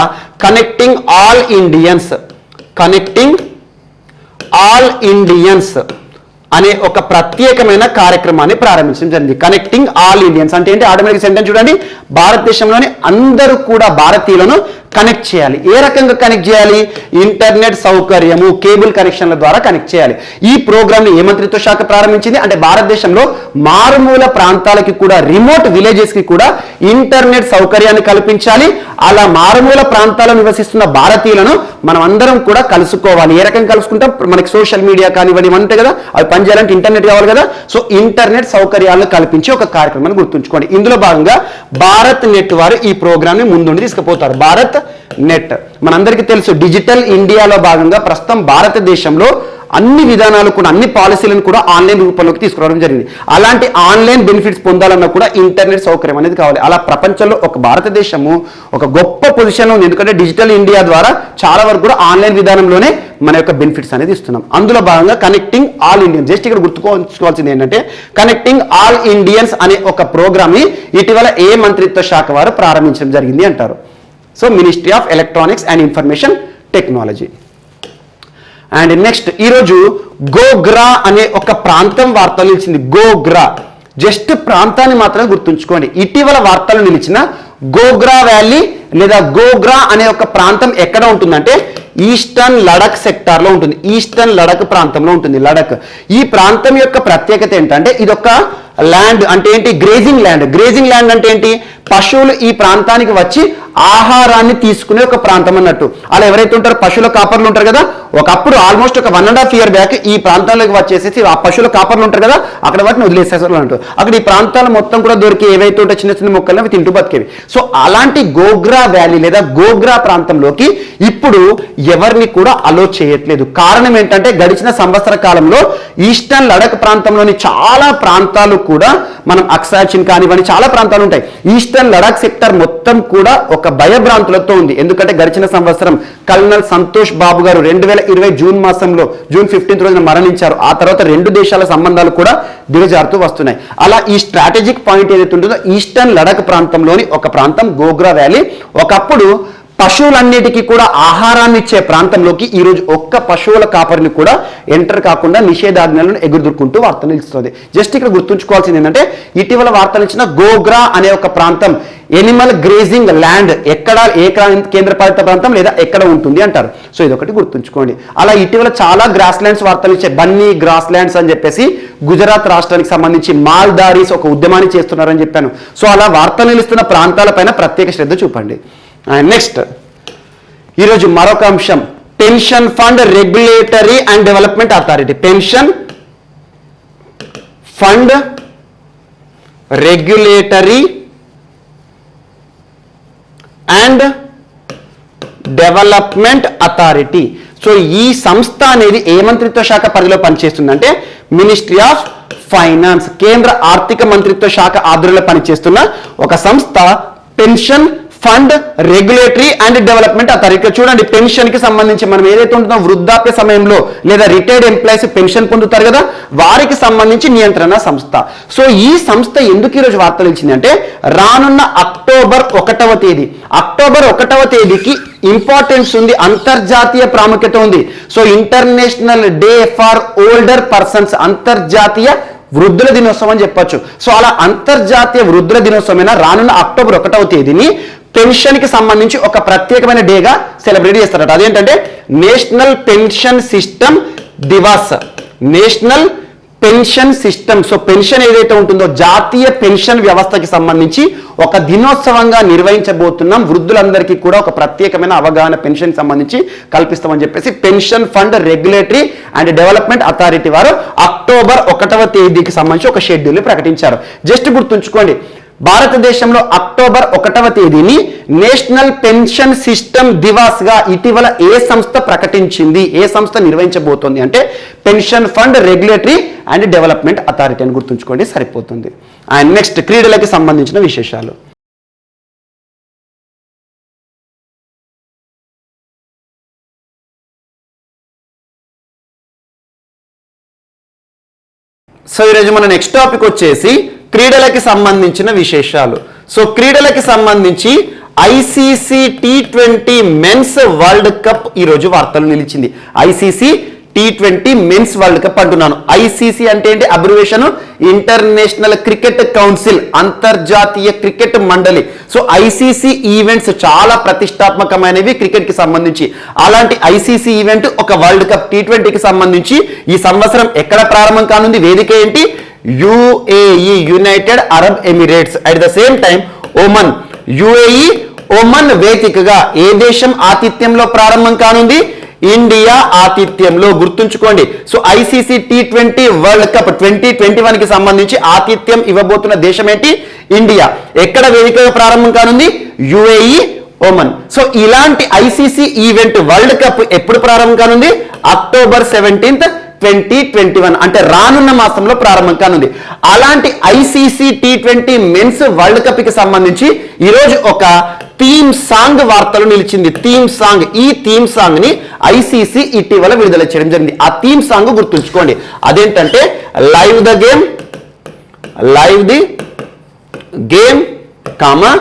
కనెక్టింగ్ ఆల్ ఇండియన్స్ అనే ఒక ప్రత్యేకమైన కార్యక్రమాన్ని ప్రారంభించడం జరిగింది. కనెక్టింగ్ ఆల్ ఇండియన్స్ అంటే ఏంటి? ఆటోమేటిక్ సెంటెన్స్ చూడండి, భారతదేశంలోని అందరూ కూడా భారతీయులను కనెక్ట్ చేయాలి. ఏ రకంగా కనెక్ట్ చేయాలి? ఇంటర్నెట్ సౌకర్యము, కేబుల్ కనెక్షన్ల ద్వారా కనెక్ట్ చేయాలి. ఈ ప్రోగ్రామ్ ని ఏ మంత్రిత్వ శాఖ ప్రారంభించింది అంటే భారతదేశంలో మారుమూల ప్రాంతాలకి కూడా, రిమోట్ విలేజెస్ కి కూడా ఇంటర్నెట్ సౌకర్యాన్ని కల్పించాలి. అలా మారుమూల ప్రాంతాల్లో నివసిస్తున్న భారతీయులను మనం అందరం కూడా కలుసుకోవాలి. ఏ రకంగా కలుసుకుంటాం? మనకి సోషల్ మీడియా కానివ్వండి ఉంటాయి కదా, అవి పనిచేయాలంటే ఇంటర్నెట్ కావాలి కదా. సో ఇంటర్నెట్ సౌకర్యాలను కల్పించే ఒక కార్యక్రమాన్ని గుర్తుంచుకోండి. ఇందులో భాగంగా భారత్ నెట్ వారు ఈ ప్రోగ్రామ్ ని ముందుండి తీసుకుపోతారు. భారత్ నెట్ మనందరికీ తెలుసు, డిజిటల్ ఇండియాలో భాగంగా ప్రస్తుతం భారతదేశంలో అన్ని విధానాలు కూడా, అన్ని పాలసీలను కూడా ఆన్లైన్ రూపంలోకి తీసుకురావడం జరిగింది. అలాంటి ఆన్లైన్ బెనిఫిట్స్ పొందాలన్నా కూడా ఇంటర్నెట్ సౌకర్యం అనేది కావాలి. అలా ప్రపంచంలో ఒక భారతదేశము ఒక గొప్ప పొజిషన్లో ఉంది. ఎందుకంటే డిజిటల్ ఇండియా ద్వారా చాలా వరకు కూడా ఆన్లైన్ విధానంలోనే మన యొక్క బెనిఫిట్స్ అనేది ఇస్తున్నాం. అందులో భాగంగా కనెక్టింగ్ ఆల్ ఇండియన్స్, జస్ట్ ఇక్కడ గుర్తుకోవాల్సింది ఏంటంటే కనెక్టింగ్ ఆల్ ఇండియన్స్ అనే ఒక ప్రోగ్రామ్ ని ఇటీవల ఏ మంత్రిత్వ శాఖ వారు ప్రారంభించడం జరిగింది అంటారు? So ministry of electronics and information technology. And next, ఈరోజు గోగ్రా అనే ఒక ప్రాంతం వార్తలు నిలిచింది. గోగ్రా, జస్ట్ ప్రాంతాన్ని మాత్రమే గుర్తుంచుకోండి. ఇటీవల వార్తలు నిలిచిన గోగ్రా వ్యాలీ లేదా గోగ్రా అనే ఒక ప్రాంతం ఎక్కడ ఉంటుందంటే ఈస్టర్న్ లడక్ సెక్టార్ లో ఉంటుంది. ఈస్టర్న్ లడక్ ప్రాంతంలో ఉంటుంది. లడక్ ఈ ప్రాంతం యొక్క ప్రత్యేకత ఏంటంటే ఇదొక ల్యాండ్ అంటే ఏంటి? Grazing land. గ్రేజింగ్ ల్యాండ్ అంటే ఏంటి? పశువులు ఈ ప్రాంతానికి వచ్చి ఆహారాన్ని తీసుకునే ఒక ప్రాంతం అన్నట్టు. అలా ఎవరైతే ఉంటారో పశువుల కాపర్లు ఉంటారు కదా, ఒకప్పుడు ఆల్మోస్ట్ ఒక 1.5 years బ్యాక్ ఈ ప్రాంతాల్లోకి వచ్చేసేసి ఆ పశువుల కాపర్లు ఉంటారు కదా, అక్కడ వాటిని వదిలేసేసారు అంటూ. అక్కడ ఈ ప్రాంతాలు మొత్తం కూడా దొరికి ఏవైతే ఉంటే చిన్న చిన్న మొక్కలు అవి తింటూ బతికేవి. సో అలాంటి గోగ్రా వ్యాలీ లేదా గోగ్రా ప్రాంతంలోకి ఇప్పుడు ఎవరిని కూడా అలో చేయట్లేదు. కారణం ఏంటంటే గడిచిన సంవత్సర కాలంలో ఈస్టర్న్ లడక్ ప్రాంతంలోని చాలా ప్రాంతాలు కూడా, మనం అక్సాచిన్ కానివ్వండి చాలా ప్రాంతాలు ఉంటాయి, ఈస్టర్న్ లడక్ సెక్టర్ మొత్తం కూడా ఒక భయభ్రాంతులతో ఉంది. ఎందుకంటే గడిచిన సంవత్సరం కల్నల్ సంతోష్ బాబు గారు 2020 జూన్ మాసంలో జూన్ 15th రోజున మరణించారు. ఆ తర్వాత 2 దేశాల సంబంధాలు కూడా దిగజారుతూ వస్తున్నాయి. అలా ఈ స్ట్రాటజిక్ పాయింట్ ఏదైతే ఉంటుందో ఈస్టర్న్ లడక్ ప్రాంతంలోని ఒక ప్రాంతం గోగ్రా వ్యాలీ. ఒకప్పుడు పశువులన్నిటికీ కూడా ఆహారాన్ని ఇచ్చే ప్రాంతంలోకి ఈరోజు ఒక్క పశువుల కాపరిని కూడా ఎంటర్ కాకుండా నిషేధాజ్ఞలను ఎగురుదుకుంటూ వార్తలు నిలుస్తుంది. జస్ట్ ఇక్కడ గుర్తుంచుకోవాల్సింది ఏంటంటే ఇటీవల వార్తలు ఇచ్చిన గోగ్రా అనే ఒక ప్రాంతం ఎనిమల్ గ్రేజింగ్ ల్యాండ్ ఎక్కడ, ఏ కేంద్రపాలిత ప్రాంతం లేదా ఎక్కడ ఉంటుంది అంటారు. సో ఇదొకటి గుర్తుంచుకోండి. అలా ఇటీవల చాలా గ్రాస్ ల్యాండ్స్ వార్తలు ఇచ్చే బన్నీ గ్రాస్ ల్యాండ్స్ అని చెప్పేసి గుజరాత్ రాష్ట్రానికి సంబంధించి మాల్దారీస్ ఒక ఉద్యమాన్ని చేస్తున్నారని చెప్పాను. సో అలా వార్తలు నిలుస్తున్న ప్రాంతాలపైన ప్రత్యేక శ్రద్ధ చూపండి. అండ్ నెక్స్ట్, ఈరోజు మరొక అంశం, pension fund regulatory and development authority. Pension fund regulatory and development authority. So ఈ సంస్థ అనేది ఏ మంత్రిత్వ శాఖ పరిధిలో పనిచేస్తుందంటే మినిస్ట్రీ ఆఫ్ ఫైనాన్స్, కేంద్ర ఆర్థిక మంత్రిత్వ శాఖ ఆధ్వర్యంలో పనిచేస్తున్న ఒక సంస్థ pension fund regulatory and development authority. చూడండి, పెన్షన్ కి సంబంధించి మనం ఏదైతే ఉంటుందో వృద్ధాప్య సమయంలో లేదా రిటైర్డ్ ఎంప్లాయీస్ పెన్షన్ పొందుతారు కదా, వారికి సంబంధించి నియంత్రణ సంస్థ. సో ఈ సంస్థ ఎందుకు ఈరోజు వార్తలు ఇచ్చింది అంటే రానున్న అక్టోబర్ 1వ తేదీ, అక్టోబర్ 1వ తేదీకి ఇంపార్టెన్స్ ఉంది, అంతర్జాతీయ ప్రాముఖ్యత ఉంది. So international day for older persons, అంతర్జాతీయ వృద్ధుల దినోత్సవం అని చెప్పొచ్చు. సో అలా అంతర్జాతీయ వృద్ధుల దినోత్సవమైన రానున్న అక్టోబర్ 1వ తేదీని పెన్షన్ కి సంబంధించి ఒక ప్రత్యేకమైన డేగా సెలబ్రేట్ చేస్తారట. అదేంటంటే National Pension System Divas. National Pension System. So pension ఏదైతే ఉంటుందో జాతీయ పెన్షన్ వ్యవస్థకి సంబంధించి ఒక దినోత్సవంగా నిర్వహించబోతున్నాం. వృద్ధులందరికీ కూడా ఒక ప్రత్యేకమైన అవగాహన పెన్షన్ సంబంధించి కల్పిస్తామని చెప్పేసి pension fund regulatory and development authority వారు అక్టోబర్ 1వ తేదీకి సంబంధించి ఒక షెడ్యూల్ ప్రకటించారు. జస్ట్ గుర్తుంచుకోండి, భారతదేశంలో అక్టోబర్ 1వ తేదీని నేషనల్ పెన్షన్ సిస్టమ్ దివాస్ గా ఇటీవల ఏ సంస్థ ప్రకటించింది, ఏ సంస్థ నిర్వహించబోతోంది అంటే pension fund regulatory and development authority అని గుర్తుంచుకోండి, సరిపోతుంది. అండ్ నెక్స్ట్, క్రీడలకి సంబంధించిన విశేషాలు. సో ఈరోజు మన నెక్స్ట్ టాపిక్ వచ్చేసి క్రీడలకి సంబంధించిన విశేషాలు. సో క్రీడలకి సంబంధించి ICC T20 men's world cup ఈరోజు వార్తలు నిలిచింది. ICC T20 men's world Cup అంటున్నాను. ఐసీసీ అంటే ఏంటి? అబ్రివేషన్ ఇంటర్నేషనల్ క్రికెట్ కౌన్సిల్, అంతర్జాతీయ క్రికెట్ మండలి. సో ఐసీసీ ఈవెంట్స్ చాలా ప్రతిష్టాత్మకమైనవి క్రికెట్ కి సంబంధించి. అలాంటి ఐసీసీ ఈవెంట్ ఒక వరల్డ్ కప్ T20కి సంబంధించి ఈ సంవత్సరం ఎక్కడ ప్రారంభం కానుంది? వేదిక ఏంటి? UAE, United Arab Emirates. At the same time Oman, UAE Oman వేదికగా ఏ దేశం ఆతిథ్యంలో ప్రారంభం కానుంది? ఇండియా ఆతిథ్యంలో. గుర్తుంచుకోండి. So ICC T20 world cup 2021 కి సంబంధించి ఆతిథ్యం ఇవ్వబోతున్న దేశం ఏంటి? ఇండియా. ఎక్కడ వేదికగా ప్రారంభం కానుంది? UAE, Oman. సో ఇలాంటి ఐసీసీ ఈవెంట్ వరల్డ్ కప్ ఎప్పుడు ప్రారంభం కానుంది? అక్టోబర్ 17, 2021 అంటే రానున్న మాసంలో ప్రారంభం కానుంది. అలాంటి ICC T20 men's world cup కి సంబంధించి ఈరోజు ఒక థీమ్ సాంగ్ వార్తలు నిలిచింది. Theme song. ఈ థీమ్ సాంగ్ ని ఐసీసీ ఇటీవల విడుదల చేయడం జరిగింది. ఆ థీమ్ సాంగ్ గుర్తుంచుకోండి. అదేంటంటే live the game comma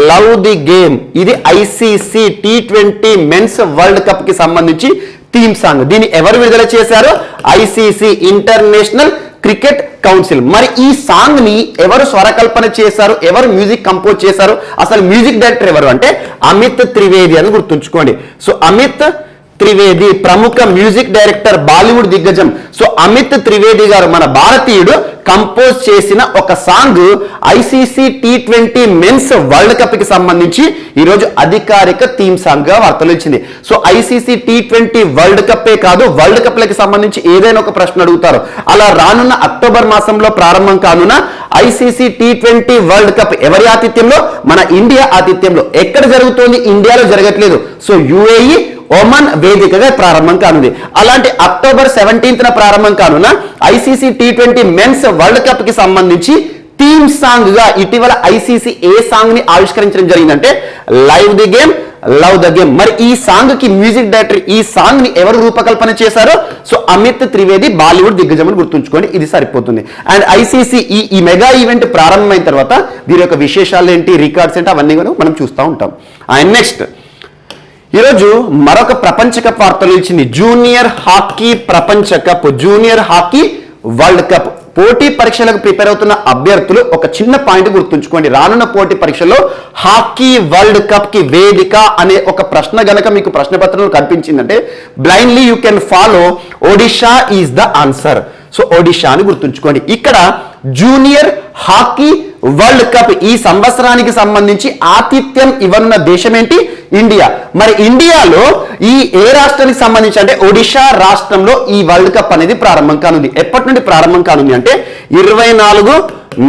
love the game. ఇది ICC T20 men's world cup కి సంబంధించి థీమ్ సాంగ్. దీన్ని ఎవరు విడుదల చేశారు? ICC international cricket council. మరి ఈ సాంగ్ ని ఎవరు స్వరకల్పన చేశారు? ఎవరు మ్యూజిక్ కంపోజ్ చేశారు? అసలు మ్యూజిక్ డైరెక్టర్ ఎవరు అంటే అమిత్ త్రివేది అని గుర్తుంచుకోండి. సో అమిత్ త్రివేది ప్రముఖ మ్యూజిక్ డైరెక్టర్, బాలీవుడ్ దిగ్గజం. సో అమిత్ త్రివేది గారు మన భారతీయుడు కంపోజ్ చేసిన ఒక song ICC T20 men's world cup కి సంబంధించి ఈరోజు అధికారిక థీమ్ సాంగ్ గా వార్తలు ఇచ్చింది. సో ఐసీసీ T20 వరల్డ్ కప్పే కాదు, వరల్డ్ కప్ లకి సంబంధించి ఏదైనా ఒక ప్రశ్న అడుగుతారు. అలా రానున్న అక్టోబర్ మాసంలో ప్రారంభం కానున్న ఐసీసీ T20 వరల్డ్ కప్ ఎవరి ఆతిథ్యంలో? మన ఇండియా ఆతిథ్యంలో. ఎక్కడ జరుగుతోంది? ఇండియాలో జరగట్లేదు. సో యుఏఈ, ఒమన్ వేదికగా ప్రారంభం కానుంది. అలాంటి అక్టోబర్ 17న ప్రారంభం కానున్న ICC T20 men's world cup కి సంబంధించి థీమ్ సాంగ్ గా ఇటీవల ఐసీసీ ఏ సాంగ్ ని ఆవిష్కరించడం జరిగిందంటే live the game, love the game. మరి ఈ సాంగ్ కి మ్యూజిక్ డైరెక్టర్, ఈ సాంగ్ ని ఎవరు రూపకల్పన చేశారో? సో అమిత్ త్రివేది, బాలీవుడ్ దిగ్గజం అని గుర్తుంచుకోండి. ఇది సరిపోతుంది. అండ్ ఐసీసీ ఈ మెగా ఈవెంట్ ప్రారంభమైన తర్వాత దీని యొక్క విశేషాలు ఏంటి, రికార్డ్స్ ఏంటి, అవన్నీ కూడా మనం చూస్తూ ఉంటాం. అండ్ నెక్స్ట్ ఈరోజు మరొక ప్రపంచ కప్ వార్తలు ఇచ్చింది. జూనియర్ హాకీ ప్రపంచ cup, junior hockey world cup. పోటీ పరీక్షలకు ప్రిపేర్ అవుతున్న అభ్యర్థులు ఒక చిన్న పాయింట్ గుర్తుంచుకోండి. రానున్న పోటీ పరీక్షలో హాకీ వరల్డ్ కప్ కి వేదిక అనే ఒక ప్రశ్న గనక మీకు ప్రశ్న పత్రంలో కనిపించిందంటే blindly you can follow Odisha is the answer. So Odisha అని గుర్తుంచుకోండి. ఇక్కడ జూనియర్ హాకీ వరల్డ్ కప్ ఈ సంవత్సరానికి సంబంధించి ఆతిథ్యం ఇవ్వనున్న దేశం ఏంటి? ఇండియా. మరి ఇండియాలో ఏ రాష్ట్రానికి సంబంధించి అంటే ఒడిషా రాష్ట్రంలో ఈ వరల్డ్ కప్ అనేది ప్రారంభం కానుంది. ఎప్పటి నుండి ప్రారంభం కానుంది అంటే 24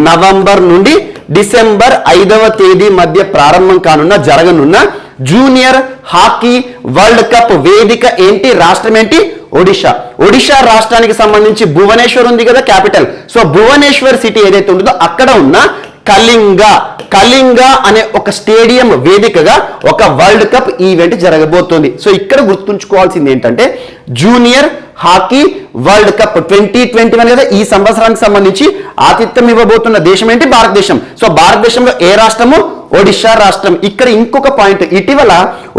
నవంబర్ నుండి డిసెంబర్ 5వ తేదీ మధ్య ప్రారంభం కానున్న జరగనున్న జూనియర్ హాకీ వరల్డ్ కప్ వేదిక ఏంటి? రాష్ట్రం ఏంటి? ఒడిషా. ఒడిషా రాష్ట్రానికి సంబంధించి భువనేశ్వర్ ఉంది కదా క్యాపిటల్. సో భువనేశ్వర్ సిటీ ఏదైతే ఉంటుందో అక్కడ ఉన్న కళింగ అనే ఒక స్టేడియం వేదికగా ఒక వరల్డ్ కప్ ఈవెంట్ జరగబోతోంది. సో ఇక్కడ గుర్తుంచుకోవాల్సింది ఏంటంటే జూనియర్ హాకీ వరల్డ్ కప్ 2021 కదా ఈ సంవత్సరానికి సంబంధించి ఆతిథ్యం ఇవ్వబోతున్న దేశం ఏంటి? భారతదేశం. సో భారతదేశంలో ఏ రాష్ట్రము? ఒడిషా రాష్ట్రం. ఇక్కడ ఇంకొక పాయింట్, ఇటీవల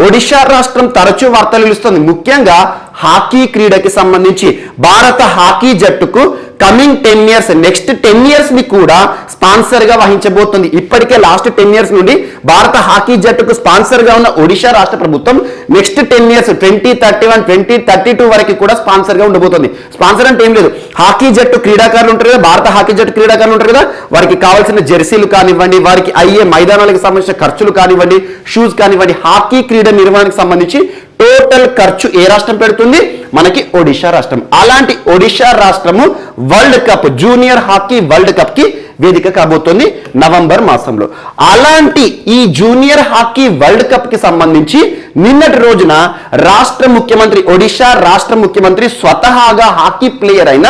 ఒడిషా రాష్ట్రం తరచూ వార్తలు నిలుస్తుంది. ముఖ్యంగా హాకీ క్రీడకి సంబంధించి భారత హాకీ జట్టుకు కమింగ్ 10 ఇయర్స్, నెక్స్ట్ 10 ఇయర్స్ ని కూడా స్పాన్సర్ గా వహించబోతుంది. ఇప్పటికే లాస్ట్ 10 ఇయర్స్ నుండి భారత హాకీ జట్టుకు స్పాన్సర్ గా ఉన్న ఒడిషా రాష్ట్ర ప్రభుత్వం నెక్స్ట్ 10 ఇయర్స్ 2031, 2032 వరకు కూడా స్పాన్సర్ గా ఉండబోతుంది. స్పాన్సర్ అంటే ఏం లేదు, హాకీ జట్టు క్రీడాకారులు ఉంటారు కదా, భారత హాకీ జట్టు క్రీడాకారులు ఉంటారు కదా, వారికి కావాల్సిన జెర్సీలు కానివ్వండి, వారికి అయ్యే మైదానాలకు సంబంధించిన ఖర్చులు కానివ్వండి, షూస్ కానివ్వండి, హాకీ క్రీడ నిర్వహణకు సంబంధించి టోటల్ ఖర్చు ఏ రాష్ట్రం పెడుతుంది? మనకి ఒడిషా రాష్ట్రం. అలాంటి ఒడిషా రాష్ట్రము world cup, junior hockey world cup కి వేదిక కాబోతోంది నవంబర్ మాసంలో. అలాంటి ఈ జూనియర్ హాకీ వరల్డ్ కప్ కి సంబంధించి నిన్నటి రోజున రాష్ట్ర ముఖ్యమంత్రి, ఒడిషా రాష్ట్ర ముఖ్యమంత్రి స్వతహాగా హాకీ ప్లేయర్ అయిన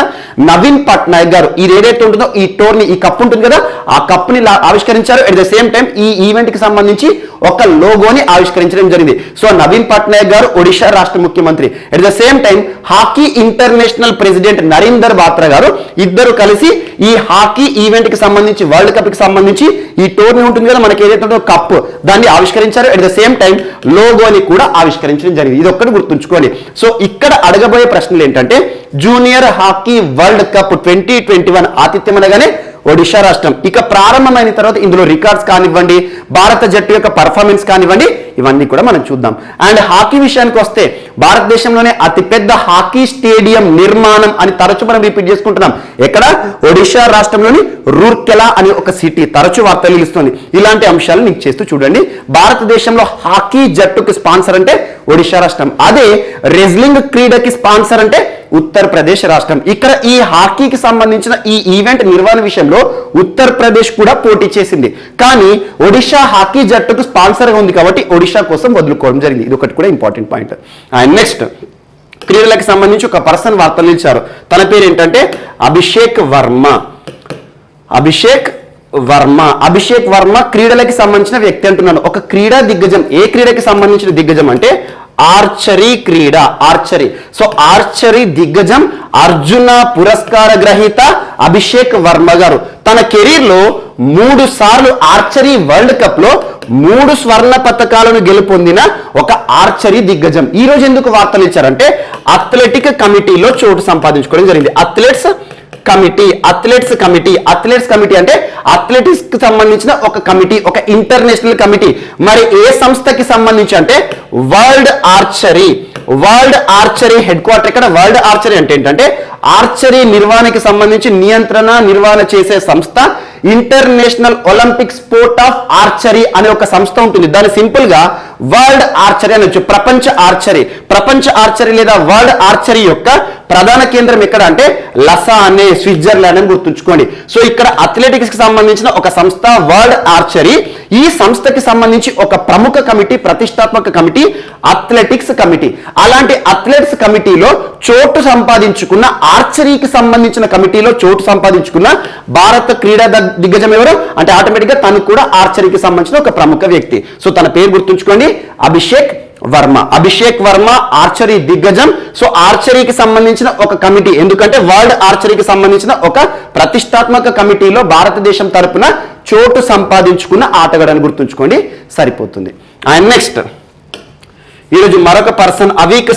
నవీన్ పట్నాయక్ గారు ఇది ఏదైతే ఉంటుందో ఈ టోర్నీ, ఈ కప్ ఉంటుంది కదా, ఆ కప్ ని ఆవిష్కరించారు. అట్ ద సేమ్ టైం ఈ ఈవెంట్ కి సంబంధించి ఒక లోగోని ఆవిష్కరించడం జరిగింది. సో నవీన్ పట్నాయక్ గారు ఒడిషా రాష్ట్ర ముఖ్యమంత్రి, at the same time hockey international president Narinder Batra గారు ఇద్దరు కలిసి ఈ హాకీ ఈవెంట్ కి సంబంధించి, వరల్డ్ కప్ కి సంబంధించి ఈ టోర్నీ ఉంటుంది కదా మనకి ఏదైతే ఉంటుందో కప్, దాన్ని ఆవిష్కరించారు. At the same time logo company కూడా ఆవిష్కరించడం జరిగింది. ఇది ఒక్కటి గుర్తుంచుకోండి. సో ఇక్కడ అడగబోయే ప్రశ్నలు ఏంటంటే జూనియర్ హాకీ వరల్డ్ కప్ 2021 ఆతిథ్యం అనగానే ఒడిషా రాష్ట్రం. ఇక ప్రారంభమైన తర్వాత ఇందులో రికార్డ్స్ కానివ్వండి, భారత జట్టు యొక్క పర్ఫార్మెన్స్ కానివ్వండి, ఇవన్నీ కూడా మనం చూద్దాం. అండ్ హాకీ విషయానికి వస్తే భారతదేశంలోనే అతిపెద్ద హాకీ స్టేడియం నిర్మాణం అని తరచు మనం రిపీట్ చేసుకుంటున్నాం. ఎక్కడ? ఒడిషా రాష్ట్రంలోని రూర్కెలా అనే ఒక సిటీ. తరచు వార్తలు ఇస్తుంది. ఇలాంటి అంశాలు నీకు చేస్తూ చూడండి. భారతదేశంలో హాకీ జట్టుకి స్పాన్సర్ అంటే ఒడిషా రాష్ట్రం. అదే రెజ్లింగ్ క్రీడకి స్పాన్సర్ అంటే ఉత్తరప్రదేశ్ రాష్ట్రం. ఇక్కడ ఈ హాకీకి సంబంధించిన ఈ ఈవెంట్ నిర్వహణ విషయంలో ఉత్తరప్రదేశ్ కూడా పోటీ చేసింది. కానీ ఒడిషా హాకీ జట్టుకు స్పాన్సర్గా ఉంది కాబట్టి ఒడిషా కోసం వదులుకోవడం జరిగింది. ఇది ఒకటి కూడా ఇంపార్టెంట్ పాయింట్. అండ్ నెక్స్ట్ క్రీడలకు సంబంధించి ఒక పర్సన్ వార్తలు నిలిచారు. తన పేరు ఏంటంటే అభిషేక్ వర్మ. అభిషేక్ వర్మ క్రీడలకి సంబంధించిన వ్యక్తి అంటున్నాను. ఒక క్రీడా దిగ్గజం. ఏ క్రీడకి సంబంధించిన దిగ్గజం అంటే ఆర్చరీ క్రీడ. ఆర్చరీ. సో ఆర్చరీ దిగ్గజం అర్జున పురస్కార గ్రహీత అభిషేక్ వర్మ గారు తన కెరీర్ లో 3 సార్లు ఆర్చరీ వరల్డ్ కప్ లో 3 స్వర్ణ పతకాలను గెలుపొందిన ఒక ఆర్చరీ దిగ్గజం. ఈ రోజు ఎందుకు వార్తలు ఇచ్చారంటే అథ్లెటిక్ కమిటీలో చోటు సంపాదించుకోవడం జరిగింది. అథ్లెట్స్ కమిటీ అంటే అథ్లెటిక్స్ కి సంబంధించిన ఒక కమిటీ, ఒక ఇంటర్నేషనల్ కమిటీ. మరి ఏ సంస్థకి సంబంధించి అంటే వరల్డ్ ఆర్చరీ హెడ్ క్వార్టర్. ఇక్కడ వరల్డ్ ఆర్చరీ అంటే ఏంటంటే ఆర్చరీ నిర్వహణకి సంబంధించి నిర్వహణ చేసే సంస్థ international Olympic sport of archery అనే ఒక సంస్థ ఉంటుంది. దాని సింపుల్ గా వరల్డ్ ఆర్చరీ అనొచ్చు. ప్రపంచ ఆర్చరీ లేదా వరల్డ్ ఆర్చరీ యొక్క ప్రధాన కేంద్రం ఎక్కడ అంటే లసానే, స్విట్జర్లాండ్ అని గుర్తుంచుకోండి. సో ఇక్కడ అథ్లెటిక్స్ కి సంబంధించిన ఒక సంస్థ వరల్డ్ ఆర్చరీ. ఈ సంస్థకి సంబంధించి ఒక ప్రముఖ కమిటీ, ప్రతిష్టాత్మక కమిటీ అథ్లెటిక్స్ కమిటీ. అలాంటి అథ్లెటిక్స్ కమిటీలో చోటు సంపాదించుకున్న, ఆర్చరీకి సంబంధించిన కమిటీలో చోటు సంపాదించుకున్న భారత క్రీడా దిగ్గజం ఎవరు అంటే ఆటోమేటిక్ గా తను కూడా ఆర్చరీకి సంబంధించిన ఒక ప్రముఖ వ్యక్తి. సో తన పేరు గుర్తుంచుకోండి, అభిషేక్ వర్మ ఆర్చరీ దిగ్గజం. సో ఆర్చరీకి సంబంధించిన ఒక కమిటీ, ఎందుకంటే వరల్డ్ ఆర్చరీకి సంబంధించిన ఒక ప్రతిష్టాత్మక కమిటీలో భారతదేశం తరపున చోటు సంపాదించుకున్న ఆటగాడని గుర్తుంచుకోండి, సరిపోతుంది. అండ్ నెక్స్ట్ ఈరోజు మరొక పర్సన్ అవీక్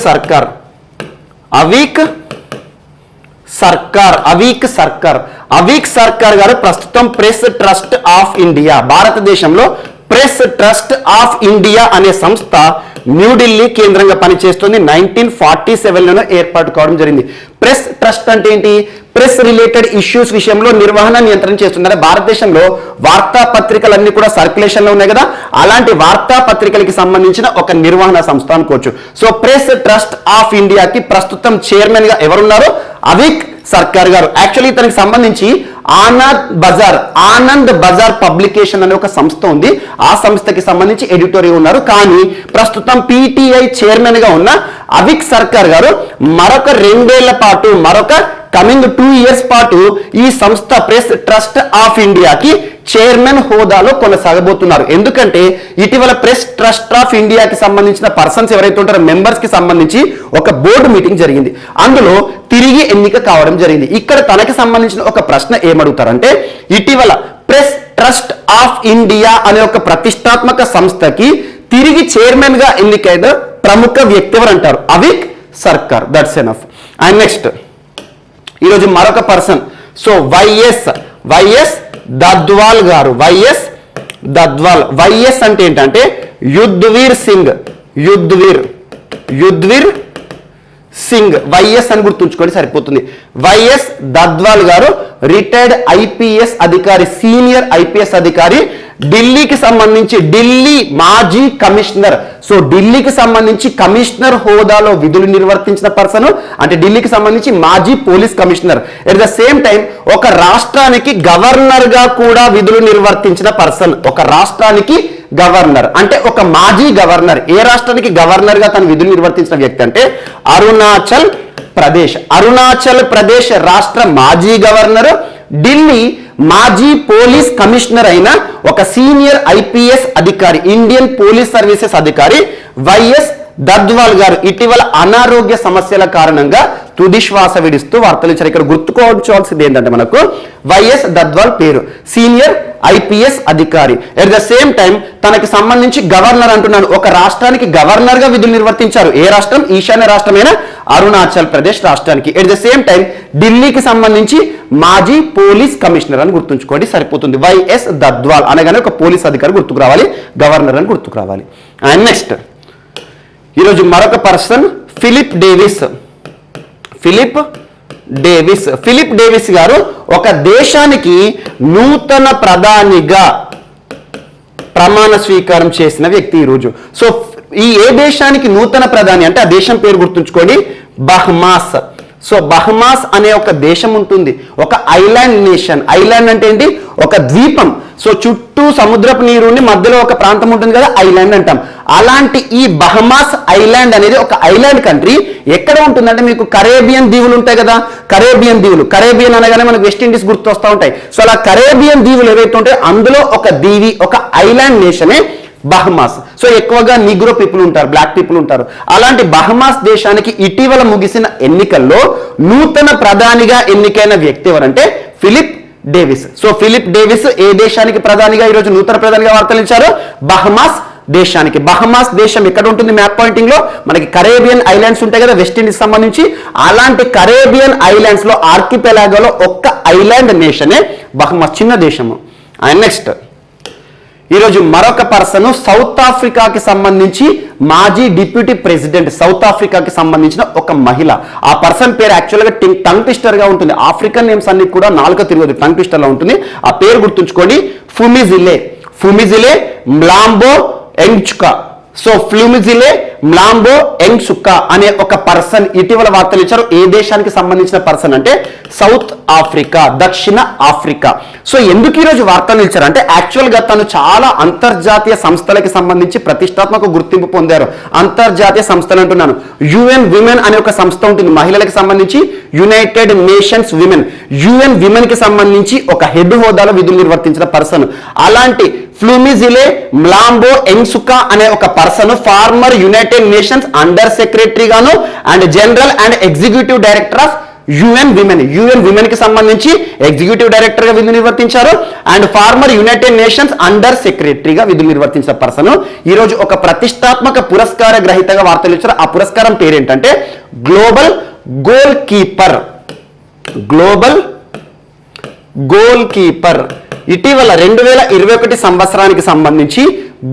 సర్కార్ గారు ప్రస్తుతం ప్రెస్ ట్రస్ట్ ఆఫ్ ఇండియా, భారతదేశంలో ప్రెస్ ట్రస్ట్ ఆఫ్ ఇండియా అనే సంస్థ న్యూఢిల్లీ కేంద్రంగా పనిచేస్తుంది. 1947లోనే ఏర్పాటు కావడం జరిగింది. ప్రెస్ ట్రస్ట్ అంటే ఏంటి? ప్రెస్ రిలేటెడ్ ఇష్యూస్ విషయంలో నిర్వహణ, నియంత్రణ చేస్తున్నారు. భారతదేశంలో వార్తాపత్రికలన్నీ కూడా సర్క్యులేషన్ లో ఉన్నాయి కదా, అలాంటి వార్తాపత్రికలకి సంబంధించిన ఒక నిర్వహణ సంస్థ అనుకోవచ్చు. సో ప్రెస్ ట్రస్ట్ ఆఫ్ ఇండియాకి ప్రస్తుతం చైర్మన్ గా ఎవరున్నారు? అవీక్ సర్కార్ గారు. యాక్చువల్లీ ఇతనికి సంబంధించి ఆనంద్ బజార్ పబ్లికేషన్ అనే ఒక సంస్థ ఉంది. ఆ సంస్థకి సంబంధించి ఎడిటోరియల్ ఉన్నారు. కానీ ప్రస్తుతం పిటిఐ చైర్మన్ గా ఉన్న అవీక్ సర్కార్ గారు మరొక 2 ఏళ్ల పాటు, కమింగ్ 2 ఇయర్స్ పాటు ఈ సంస్థ ప్రెస్ ట్రస్ట్ ఆఫ్ ఇండియాకి చైర్మన్ హోదాలో కొనసాగబోతున్నారు. ఎందుకంటే ఇటీవల ప్రెస్ ట్రస్ట్ ఆఫ్ ఇండియాకి సంబంధించిన పర్సన్స్ ఎవరైతే ఉంటారో మెంబర్స్ కి సంబంధించి ఒక బోర్డు మీటింగ్ జరిగింది. అందులో తిరిగి ఎన్నిక కావడం జరిగింది. ఇక్కడ తనకి సంబంధించిన ఒక ప్రశ్న ఏమడుగుతారంటే ఇటీవల ప్రెస్ ట్రస్ట్ ఆఫ్ ఇండియా అనే ఒక ప్రతిష్టాత్మక సంస్థకి తిరిగి చైర్మన్ గా ఎన్నికైన ప్రముఖ వ్యక్తి ఎవరు అంటారు? అవీక్ సర్కార్. That's enough. అండ్ నెక్స్ట్ ఈరోజు మరొక పర్సన్. సో వైఎస్ దద్వాల్ గారు. వైఎస్ అంటే ఏంటంటే యుద్ధ్వీర్ సింగ్. వైఎస్ అని గుర్తుంచుకోండి, సరిపోతుంది. వైఎస్ దద్వాల్ గారు రిటైర్డ్ ఐపీఎస్ అధికారి, సీనియర్ ఐపీఎస్ అధికారి. ఢిల్లీకి సంబంధించి ఢిల్లీ మాజీ కమిషనర్. సో ఢిల్లీకి సంబంధించి కమిషనర్ హోదాలో విధులు నిర్వర్తించిన పర్సన్ అంటే ఢిల్లీకి సంబంధించి మాజీ police commissioner. At the same time ఒక రాష్ట్రానికి గవర్నర్ గా కూడా విధులు నిర్వర్తించిన పర్సన్. ఒక రాష్ట్రానికి గవర్నర్ అంటే ఒక మాజీ గవర్నర్. ఏ రాష్ట్రానికి గవర్నర్ గా తను విధులు నిర్వర్తించిన వ్యక్తి అంటే అరుణాచల్ ప్రదేశ్ రాష్ట్ర మాజీ గవర్నర్, ఢిల్లీ మాజీ పోలీస్ కమిషనర్ అయిన ఒక సీనియర్ ఐపీఎస్ అధికారి, ఇండియన్ పోలీస్ సర్వీసెస్ అధికారి వైఎస్ దద్వాల్ గారు ఇటీవల అనారోగ్య సమస్యల కారణంగా తుది శ్వాస విడుస్తూ వార్తలు ఇచ్చారు. ఇక్కడ గుర్తుకోవాల్సింది ఏంటంటే మనకు వైఎస్ దద్వాల్ పేరు సీనియర్ ఐపీఎస్ అధికారి. ఎట్ ద సేమ్ టైం తనకి సంబంధించి గవర్నర్ అంటున్నాను, ఒక రాష్ట్రానికి గవర్నర్ గా విధులు నిర్వర్తించారు. ఏ రాష్ట్రం? ఈశాన్య రాష్ట్రమైన అరుణాచల్ ప్రదేశ్ రాష్ట్రానికి. ఎట్ ద సేమ్ టైం ఢిల్లీకి సంబంధించి మాజీ పోలీస్ కమిషనర్ అని గుర్తుంచుకోండి సరిపోతుంది. వైఎస్ దద్వాల్ అనగానే ఒక పోలీస్ అధికారి గుర్తుకు రావాలి, గవర్నర్ అని గుర్తుకు రావాలి. అండ్ నెక్స్ట్ ఈరోజు మరొక person Philip Davies. Philip Davies గారు ఒక దేశానికి నూతన ప్రధానిగా ప్రమాణ స్వీకారం చేసిన వ్యక్తి ఈరోజు. సో ఈ ఏ దేశానికి నూతన ప్రధాని అంటే ఆ దేశం పేరు గుర్తుంచుకోండి, బహమాస్. సో బహమాస్ అనే ఒక దేశం ఉంటుంది, ఒక ఐలాండ్ నేషన్. ఐలాండ్ అంటే ఏంటి? ఒక ద్వీపం. సో చుట్టూ సముద్రపు నీరు ఉండి మధ్యలో ఒక ప్రాంతం ఉంటుంది కదా, ఐలాండ్ అంటాం. అలాంటి ఈ బహమాస్ ఐలాండ్ అనేది ఒక ఐలాండ్ కంట్రీ. ఎక్కడ ఉంటుందంటే మీకు కరేబియన్ దీవులు ఉంటాయి కదా, కరేబియన్ అనగానే మనకు వెస్ట్ ఇండీస్ గుర్తు వస్తూ ఉంటాయి. సో అలా కరేబియన్ దీవులు ఏవైతే ఉంటాయో అందులో ఒక దీవి, ఒక ఐలాండ్ నేషనే బహమాస్. సో ఎక్కువగా నిగ్రో పీపుల్ ఉంటారు, బ్లాక్ పీపుల్ ఉంటారు. అలాంటి బహమాస్ దేశానికి ఇటీవల ముగిసిన ఎన్నికల్లో నూతన ప్రధానిగా ఎన్నికైన వ్యక్తి ఎవరంటే Philip Davis. So Philip Davis ఏ దేశానికి ప్రధానిగా ఈరోజు నూతన ప్రధానిగా వార్తలు ఇచ్చారు? బహమాస్ దేశానికి. బహమాస్ దేశం ఎక్కడ ఉంటుంది? మ్యాప్ పాయింటింగ్ లో మనకి కరేబియన్ ఐలాండ్స్ ఉంటాయి కదా వెస్ట్ ఇండీస్ సంబంధించి, అలాంటి కరేబియన్ ఐలాండ్స్ లో ఆర్కిపెలాగోలో ఒక్క ఐలాండ్ నేషనే బహమాస్, చిన్న దేశము. అండ్ నెక్స్ట్ ఈరోజు మరొక పర్సన్ సౌత్ ఆఫ్రికాకి సంబంధించి మాజీ డిప్యూటీ ప్రెసిడెంట్, సౌత్ ఆఫ్రికాకి సంబంధించిన ఒక మహిళ. ఆ పర్సన్ పేరు యాక్చువల్గా టంగ్ ట్విస్టర్ గా ఉంటుంది. ఆఫ్రికన్ నేమ్స్ అన్ని కూడా నాలుక తిరగదు, టంగ్ ట్విస్టర్ లా ఉంటుంది. ఆ పేరు గుర్తుంచుకోండి, ఫుమిజిలే మ్లాంబో ఎంగ్చుకా. సో ఫ్లూమిజిలే మ్లాంబో ఎంగ్చుకా అనే ఒక పర్సన్ ఇటీవల వార్తలు ఇచ్చారు. ఏ దేశానికి సంబంధించిన పర్సన్ అంటే సౌత్ ఆఫ్రికా, దక్షిణ ఆఫ్రికా. సో ఎందుకు ఈరోజు వార్తలు ఇచ్చారు అంటే యాక్చువల్ గా తను చాలా అంతర్జాతీయ సంస్థలకి సంబంధించి ప్రతిష్టాత్మక గుర్తింపు పొందారు. అంతర్జాతీయ సంస్థలు అంటున్నాను, యుఎన్ విమెన్ అనే ఒక సంస్థ ఉంటుంది మహిళలకు సంబంధించి, United nations women, UN women కి సంబంధించి ఒక హెడ్ హోదాలో విధులు నిర్వర్తించిన పర్సన్. అలాంటి ఫ్లూమిజిలే మ్లాంబో ఎంగ్సుకా అనే ఒక person former United Nations under secretary గాను and general and executive director of UN women కి సంబంధించి ఎగ్జిక్యూటివ్ డైరెక్టర్ గా విధులు నిర్వర్తించారు and former United Nations under సెక్రటరీగా విధులు నిర్వర్తించిన పర్సన్ ఈ రోజు ఒక ప్రతిష్టాత్మక పురస్కార గ్రహీతగా వార్తలు ఇచ్చారు. ఆ పురస్కారం పేరేంటంటే గ్లోబల్ గోల్ కీపర్. ఇటీవల 2021 సంవత్సరానికి సంబంధించి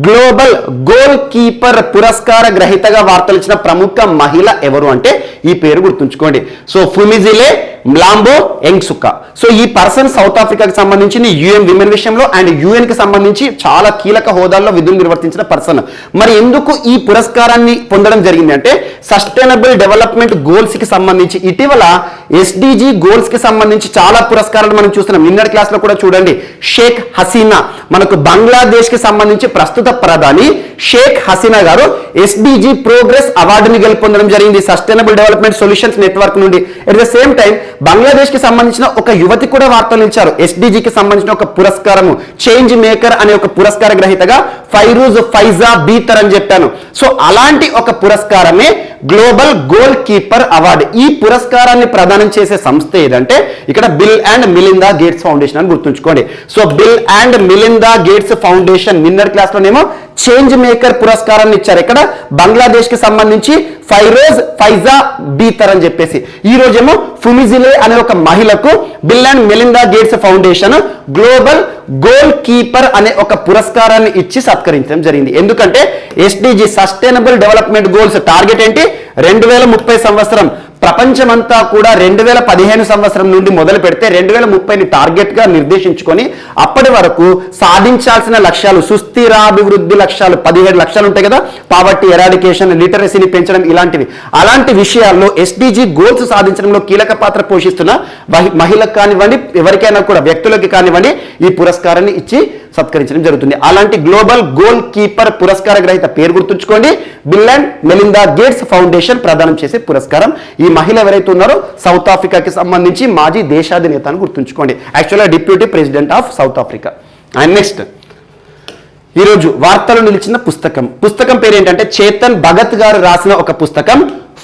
గ్లోబల్ గోల్ కీపర్ పురస్కార గ్రహీతగా వార్తలు ఇచ్చిన ప్రముఖ మహిళ ఎవరు అంటే ఈ పేరు గుర్తుంచుకోండి. సో ఫుమిజిలే మ్లాంబో ఎంగ్సుకా. సో ఈ పర్సన్ సౌత్ ఆఫ్రికాకి సంబంధించిన యుఎన్ విమెన్ విషయంలో అండ్ యుఎన్ కి సంబంధించి చాలా కీలక హోదాల్లో విధులు నిర్వర్తించిన పర్సన్. మరి ఎందుకు ఈ పురస్కారాన్ని పొందడం జరిగింది అంటే సస్టైనబుల్ డెవలప్మెంట్ గోల్స్ కి సంబంధించి ఇటీవల ఎస్డిజి గోల్స్ కి సంబంధించి చాలా పురస్కారాలు మనం చూస్తున్నాం. నిన్నటి క్లాస్ లో కూడా చూడండి, షేక్ హసీనా మనకు బంగ్లాదేశ్ కి సంబంధించి ప్రస్తుత ప్రధాని షేక్ హసీనా గారు ఎస్డిజి ప్రోగ్రెస్ అవార్డుని గెలుపొందడం జరిగింది సస్టైనబుల్ డెవలప్మెంట్ సొల్యూషన్స్ నెట్వర్క్ నుండి. At the same time Bangladesh కి సంబంధించిన ఒక యువతి కూడా వార్తలు ఇచ్చారు. ఎస్డిజికి సంబంధించిన ఒక పురస్కారము చేంజ్ మేకర్ అనే ఒక పురస్కార గ్రహీతగా ఫైరూజ్ ఫైజా బీతర్ అని చెప్పాను. సో అలాంటి ఒక పురస్కారమే గ్లోబల్ గోల్ కీపర్ అవార్డు. ఈ పురస్కారాన్ని ప్రదానం చేసే సంస్థ ఏదంటే ఇక్కడ bill and Melinda gates foundation అని గుర్తుంచుకోండి. So bill and Melinda gates foundation నిన్నటి క్లాస్ లోనేమో చేంజ్ మేకర్ పురస్కారాన్ని ఇచ్చారు. ఇక్కడ బంగ్లాదేశ్ కి సంబంధించి ఫైరోజ్ ఫైజా బీతర్ అని చెప్పేసి, ఈ రోజేమో ఫుమిజిలే అనే ఒక మహిళకు bill and Melinda gates foundation global goal keeper అనే ఒక పురస్కారాన్ని ఇచ్చి సత్కరించడం జరిగింది. ఎందుకంటే SDG sustainable development goals target ఏంటి? 2030 సంవత్సరం. ప్రపంచమంతా కూడా 2015 సంవత్సరం నుండి మొదలు పెడితే 2030ని టార్గెట్ గా నిర్దేశించుకొని అప్పటి వరకు సాధించాల్సిన లక్ష్యాలు, సుస్థిరాభివృద్ధి లక్ష్యాలు 17 లక్ష్యాలు ఉంటాయి కదా, పావర్టీ ఎరాడికేషన్, లిటరసీని పెంచడం, అలాంటి విషయాల్లో ఎస్డిజి గోల్స్ సాధించడంలో కీలక పాత్ర పోషిస్తున్న మహిళలకు కానివ్వండి, ఎవరికైనా కూడా వ్యక్తులకి కానివ్వండి ఈ పురస్కారాన్ని ఇచ్చి సత్కరించడం జరుగుతుంది. అలాంటి గ్లోబల్ గోల్ కీపర్ పురస్కార గ్రహీత పేరు గుర్తుంచుకోండి, bill and Melinda gates foundation ప్రదానం చేసే పురస్కారం. ఈ మహిళ ఎవరైతే ఉన్నారో సౌత్ ఆఫ్రికాకి సంబంధించి మాజీ దేశాధినేత అని గుర్తుంచుకోండి, యాక్చువల్గా deputy president of south Africa. And next ఈరోజు వార్తలు నిలిచిన పుస్తకం పేరు ఏంటంటే చేతన్ భగత్ గారు రాసిన ఒక పుస్తకం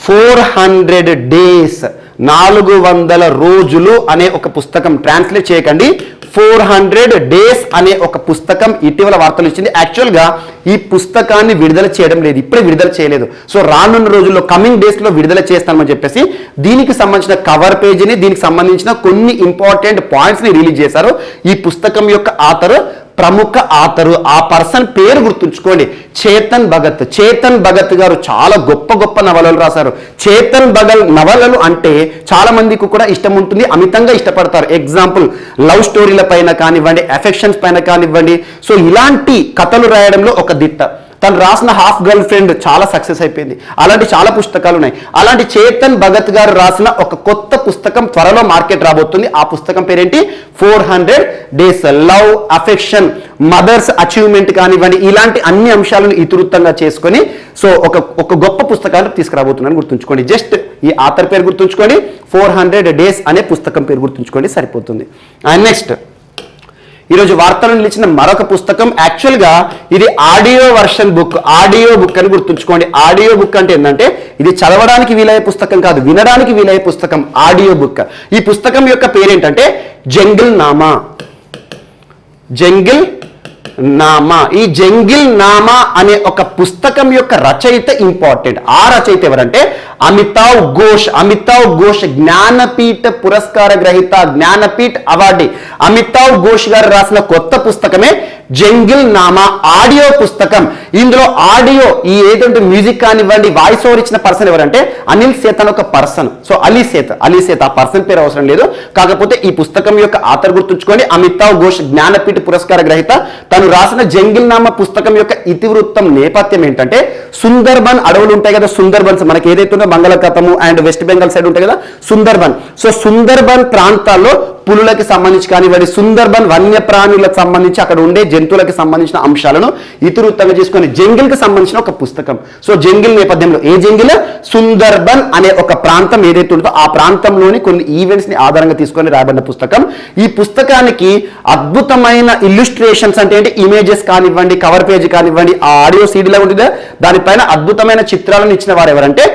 400 డేస్ 400 రోజులు అనే ఒక పుస్తకం. ట్రాన్స్లేట్ చేయకండి, 400 డేస్ అనే ఒక పుస్తకం ఇటీవల వార్తలు ఇచ్చింది. యాక్చువల్గా ఈ పుస్తకాన్ని విడుదల చేయడం లేదు, ఇప్పుడే విడుదల చేయలేదు. సో రానున్న రోజుల్లో కమింగ్ డేస్లో విడుదల చేస్తామని చెప్పేసి దీనికి సంబంధించిన కవర్ పేజీని, దీనికి సంబంధించిన కొన్ని ఇంపార్టెంట్ పాయింట్స్ని రిలీజ్ చేశారు. ఈ పుస్తకం యొక్క ఆథర్ ప్రముఖ ఆథరు, ఆ పర్సన్ పేరు గుర్తుంచుకోండి, చేతన్ భగత్ గారు చాలా గొప్ప నవలలు రాశారు. చేతన్ భగత్ నవలలు అంటే చాలా మందికి కూడా ఇష్టం ఉంటుంది, అమితంగా ఇష్టపడతారు. ఎగ్జాంపుల్ లవ్ స్టోరీల పైన కానివ్వండి, అఫెక్షన్స్ పైన కానివ్వండి. సో ఇలాంటి కథలు రాయడంలో ఒక దిట్ట. తను రాసిన హాఫ్ గర్ల్ ఫ్రెండ్ చాలా సక్సెస్ అయిపోయింది. అలాంటి చాలా పుస్తకాలు ఉన్నాయి. అలాంటి చేతన్ భగత్ గారు రాసిన ఒక కొత్త పుస్తకం త్వరలో మార్కెట్ రాబోతుంది. ఆ పుస్తకం పేరేంటి? 400 days. Love, affection, mother's achievement కానివ్వండి, ఇలాంటి అన్ని అంశాలను ఇతివృత్తంగా చేసుకొని సో ఒక గొప్ప పుస్తకాన్ని తీసుకురాబోతున్నాను, గుర్తుంచుకోండి. జస్ట్ ఈ ఆథర్ పేరు గుర్తుంచుకోండి, 400 డేస్ అనే పుస్తకం పేరు గుర్తుంచుకోండి, సరిపోతుంది. అండ్ నెక్స్ట్ ఈరోజు వార్తలు నిలిచిన మరొక పుస్తకం. యాక్చువల్గా ఇది audio version book, audio book అని గుర్తుంచుకోండి. ఆడియో బుక్ అంటే ఏంటంటే ఇది చదవడానికి వీలయ్యే పుస్తకం కాదు, వినడానికి వీలయ్యే పుస్తకం, ఆడియో బుక్. ఈ పుస్తకం యొక్క పేరేంటంటే జంగిల్ నామా. ఈ జంగిల్ నామా అనే ఒక పుస్తకం యొక్క రచయిత ఇంపార్టెంట్. ఆ రచయిత ఎవరంటే అమితావ్ ఘోష్ జ్ఞానపీఠ పురస్కార గ్రహీత, జ్ఞానపీఠ్ అవార్డీ అమితావ్ ఘోష్ గారు రాసిన కొత్త పుస్తకమే జంగిల్ నామా ఆడియో పుస్తకం. ఇందులో ఆడియో ఈ ఏదంటే మ్యూజిక్ కానివ్వండి, వాయిస్ ఓవర్ ఇచ్చిన పర్సన్ ఎవరంటే అనిల్ సేత్ అని ఒక పర్సన్. సో అలీ సేత్ ఆ పర్సన్ పేరు అవసరం లేదు. కాకపోతే ఈ పుస్తకం యొక్క ఆథర్ గుర్తుంచుకోండి, అమితావ్ ఘోష్ జ్ఞానపీఠ పురస్కార గ్రహీత. తను రాసిన జంగిల్ నామా పుస్తకం యొక్క ఇతివృత్తం నేపథ్యం ఏంటంటే సుందర్బన్ అడవులు ఉంటాయి కదా, సుందర్బన్స్ మనకి ఏదైతే ఉందో బంగాళాఖాతము అండ్ వెస్ట్ బెంగాల్ సైడ్ ఉంటాయి కదా సుందర్బన్. సో సుందర్బన్ ప్రాంతాల్లో పులులకి సంబంధించి కానివ్వండి, సుందర్బన్ వన్యప్రాణులకు సంబంధించి అక్కడ ఉండే జంతువులకు సంబంధించిన అంశాలను ఇతివృత్తంగా చేసుకొని జంగిల్కి సంబంధించిన ఒక పుస్తకం. సో జంగిల్ నేపథ్యంలో ఏ జంగిల్? సుందర్బన్ అనే ఒక ప్రాంతం ఏదైతే ఉంటుందో ఆ ప్రాంతంలోని కొన్ని ఈవెంట్స్ ని ఆధారంగా తీసుకొని రాయబడిన పుస్తకం. ఈ పుస్తకానికి అద్భుతమైన ఇల్లుస్ట్రేషన్స్ అంటే ఏంటి, ఇమేజెస్ కానివ్వండి, కవర్ పేజ్ కానివ్వండి, ఆ ఆడియో సీడీలో ఉంటుందా దానిపైన అద్భుతమైన చిత్రాలను ఇచ్చిన వారు ఎవరంటే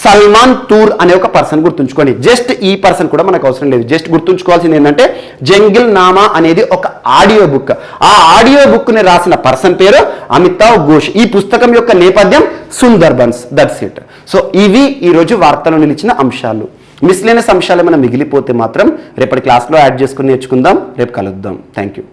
సల్మాన్ తూర్ అనే ఒక పర్సన్. గుర్తుంచుకోండి. జస్ట్ ఈ పర్సన్ కూడా మనకు అవసరం లేదు, జస్ట్ గుర్తుంచుకోవాల్సింది ఏంటంటే జంగిల్ నామా అనేది ఒక ఆడియో బుక్. ఆ ఆడియో బుక్ ని రాసిన పర్సన్ పేరు అమితావ్ ఘోష్. ఈ పుస్తకం యొక్క నేపథ్యం సుందర్బన్స్. That's it. సో ఇవి ఈరోజు వార్తలు నిలిచిన అంశాలు. మిస్లేనియస్ అంశాలు ఏమైనా మిగిలిపోతే మాత్రం రేపటి క్లాస్లో యాడ్ చేసుకుని నేర్చుకుందాం. రేపు కలుద్దాం. Thank you.